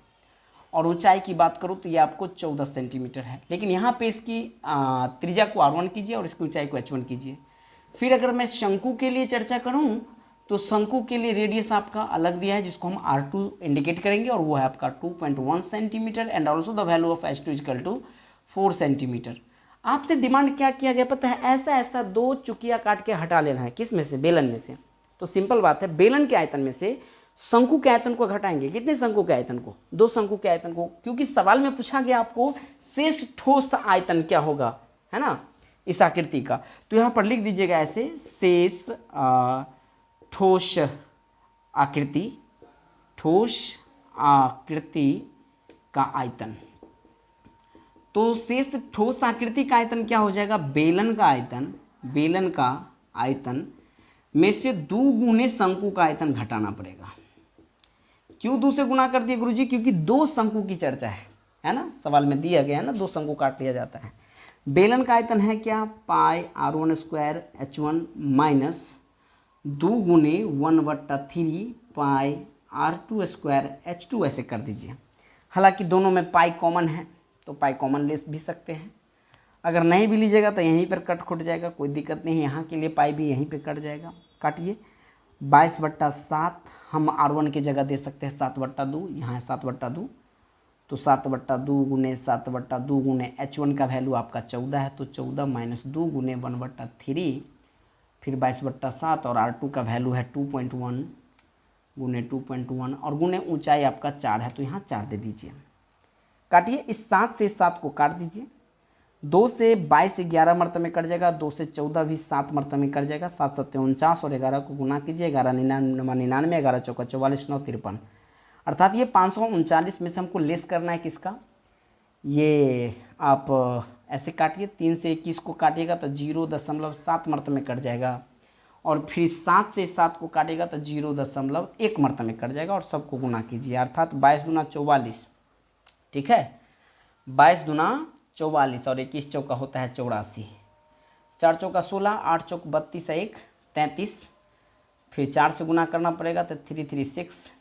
और ऊंचाई की बात करूं तो ये आपको 14 सेंटीमीटर है। लेकिन यहाँ पे इसकी त्रिज्या को R1 कीजिए और इसकी ऊंचाई को H1 कीजिए। फिर अगर मैं शंकु के लिए चर्चा करूं तो शंकु के लिए रेडियस आपका अलग दिया है, जिसको हम R2 इंडिकेट करेंगे, और वो है आपका 2.1 centimetre and also the value of H2 equal to 4 centimetre. आपसे डिमांड क्या किया गया पता है? ऐसा 2 चुकिया काट के हटा लेना है। किस में से? बेलन में से। तो सिंपल बात है, बेलन के आयतन में से शंकु के आयतन को घटाएंगे। कितने शंकु के आयतन को? 2 शंकु के आयतन को, क्योंकि सवाल में पूछा गया आपको शेष ठोस आयतन क्या होगा, है ना, इस आकृति का। तो यहाँ पर लिख दीजिएगा ऐसे, शेष ठोस आकृति का आयतन। तो शेष ठोस आकृति का आयतन क्या हो जाएगा? बेलन का आयतन में से 2 गुने शंकु का आयतन घटाना पड़ेगा। क्यों 2 से गुना कर दिए गुरुजी? क्योंकि 2 शंकु की चर्चा है ना, सवाल में दिया गया है ना, 2 शंकु काट लिया जाता है। बेलन का आयतन है क्या? पाई R1 स्क्वायर H1 माइनस 2 गुने 1/3 पाई R2 स्क्वायर H2 ऐसे कर दीजिए। हालांकि दोनों में पाई कॉमन है तो पाई कॉमन ले भी सकते हैं। अगर नहीं भी लीजिएगा तो यहीं पर कट खुट जाएगा, कोई दिक्कत नहीं। यहाँ के लिए पाई भी यहीं पे कट जाएगा। काटिए। 22/7 हम R1 की जगह दे सकते हैं 7/2, यहाँ है 7/2, तो 7/2 गुने 7/2 गुने H1 का वैल्यू आपका 14 है, तो 14 माइनस 2 गुने 1/3, फिर 22/7, और R2 का वैल्यू है 2.1 गुने 2.1, और गुने ऊंचाई आपका 4 है, तो यहाँ 4 दे दीजिए। काटिए। इस 7 से 7 को काट दीजिए। 2 से 22 11 मरतबे में कट जाएगा, 2 से 14 भी 7 मरतबे में कट जाएगा। 7 7 49 और 11 को गुना कीजिए। 11 99, 11 चौका 44, 9 53, अर्थात ये 539 में से हमको लेस करना है किसका? ये आप ऐसे काटिए। 3 से 21 को काटिएगा तो 0.7 मरतबे में कट जाएगा, और फिर 7 से 7 को काटेगा तो 0.1 मरतबे में कट जाएगा, और सबको गुना कीजिए। अर्थात 22 दूना 44, ठीक है, 22 दूना 44 और 21 चौका होता है 84, 4 चौका 16, 8 चौक 32, 1 33, फिर 4 से गुना करना पड़ेगा तो 336,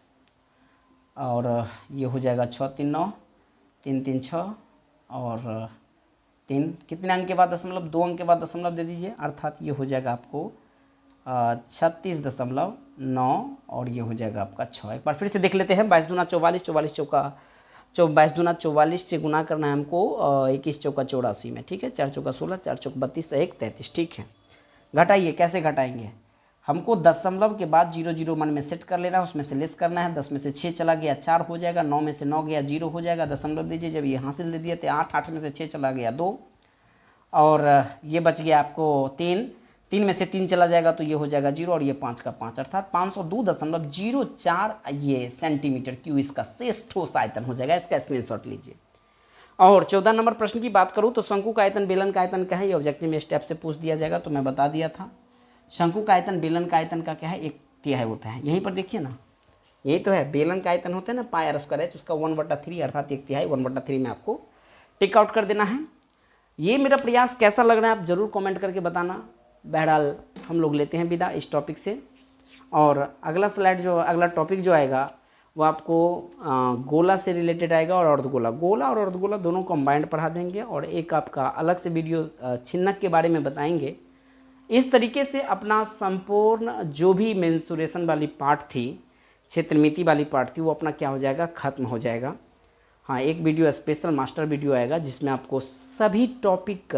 और ये हो जाएगा 6 3 9, 3 3 6, और 3 कितने अंक के बाद दशमलव? 2 अंक के बाद दशमलव दे दीजिए। अर्थात ये हो जाएगा आपको 36.9, और ये हो जाएगा आपका 6। एक बार फिर से देख लेते हैं। 22 दूना 44, 44 चौका 22 दूना 44 से गुना करना है हमको 21 चौका 84 में, ठीक है। 4 चौका 16, 4 चौक 32, 1 33, ठीक है। घटाइए। कैसे घटाएंगे? हमको दशमलव के बाद 0 मन में सेट कर लेना है, उसमें से लेस करना है। 10 में से 6 चला गया 4 हो जाएगा, 9 में से 9 गया 0 हो जाएगा। दशमलव दीजिए। जब ये हासिल दे दिए थे 8, 8 में से 6 चला गया 2, और ये बच गया आपको 3, 3 में से 3 चला जाएगा तो ये हो जाएगा 0, और ये 5 का 5, अर्थात 502.04 ये सेंटीमीटर क्यूब इसका शेष ठोस आयतन हो जाएगा। इसका स्क्रीनशॉट लीजिए। और 14 नंबर प्रश्न की बात करूँ तो शंकु का आयतन बेलन का आयतन क्या है, ये ऑब्जेक्टिव में स्टेप से पूछ दिया जाएगा, तो मैं बता दिया था। शंकु का आयतन बेलन का आयतन का क्या है? 1/3 होता है। यहीं पर देखिए ना, यही तो है। बेलन का आयतन होता है ना पाई R स्क्वायर H, उसका 1/3 अर्थात 1/3, 1/3 में आपको टिक आउट कर देना है। ये मेरा प्रयास कैसा लग रहा है आप जरूर कमेंट करके बताना। बहरहाल हम लोग लेते हैं विदा इस टॉपिक से। और अगला स्लाइड जो अगला टॉपिक जो आएगा वो आपको गोला से रिलेटेड आएगा और अर्धगोला। गोला और अर्धगोला दोनों कंबाइंड पढ़ा देंगे और एक आपका अलग से वीडियो छिन्नक के बारे में बताएंगे। इस तरीके से अपना संपूर्ण जो भी मेंसुरेशन वाली पार्ट थी, क्षेत्रमिति वाली पार्ट थी, वो अपना क्या हो जाएगा, ख़त्म हो जाएगा। हाँ, एक वीडियो स्पेशल मास्टर वीडियो आएगा जिसमें आपको सभी टॉपिक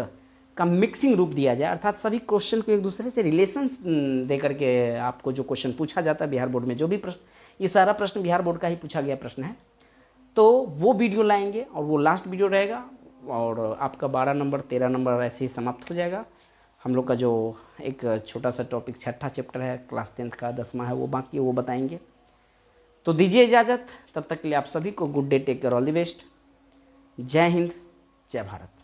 का मिक्सिंग रूप दिया जाए, अर्थात सभी क्वेश्चन को एक दूसरे से रिलेशन दे करके आपको जो क्वेश्चन पूछा जाता है बिहार बोर्ड में, जो भी प्रश्न, ये सारा प्रश्न बिहार बोर्ड का ही पूछा गया प्रश्न है, तो वो वीडियो लाएंगे और वो लास्ट वीडियो रहेगा और आपका 12 नंबर 13 नंबर ऐसे ही समाप्त हो जाएगा। हम लोग का जो एक छोटा सा टॉपिक छठा चैप्टर है क्लास 10th का 10वां है वो बाकी है, वो बताएंगे। तो दीजिए इजाज़त, तब तक के लिए आप सभी को good day, take care, all the best. जय हिंद, जय भारत।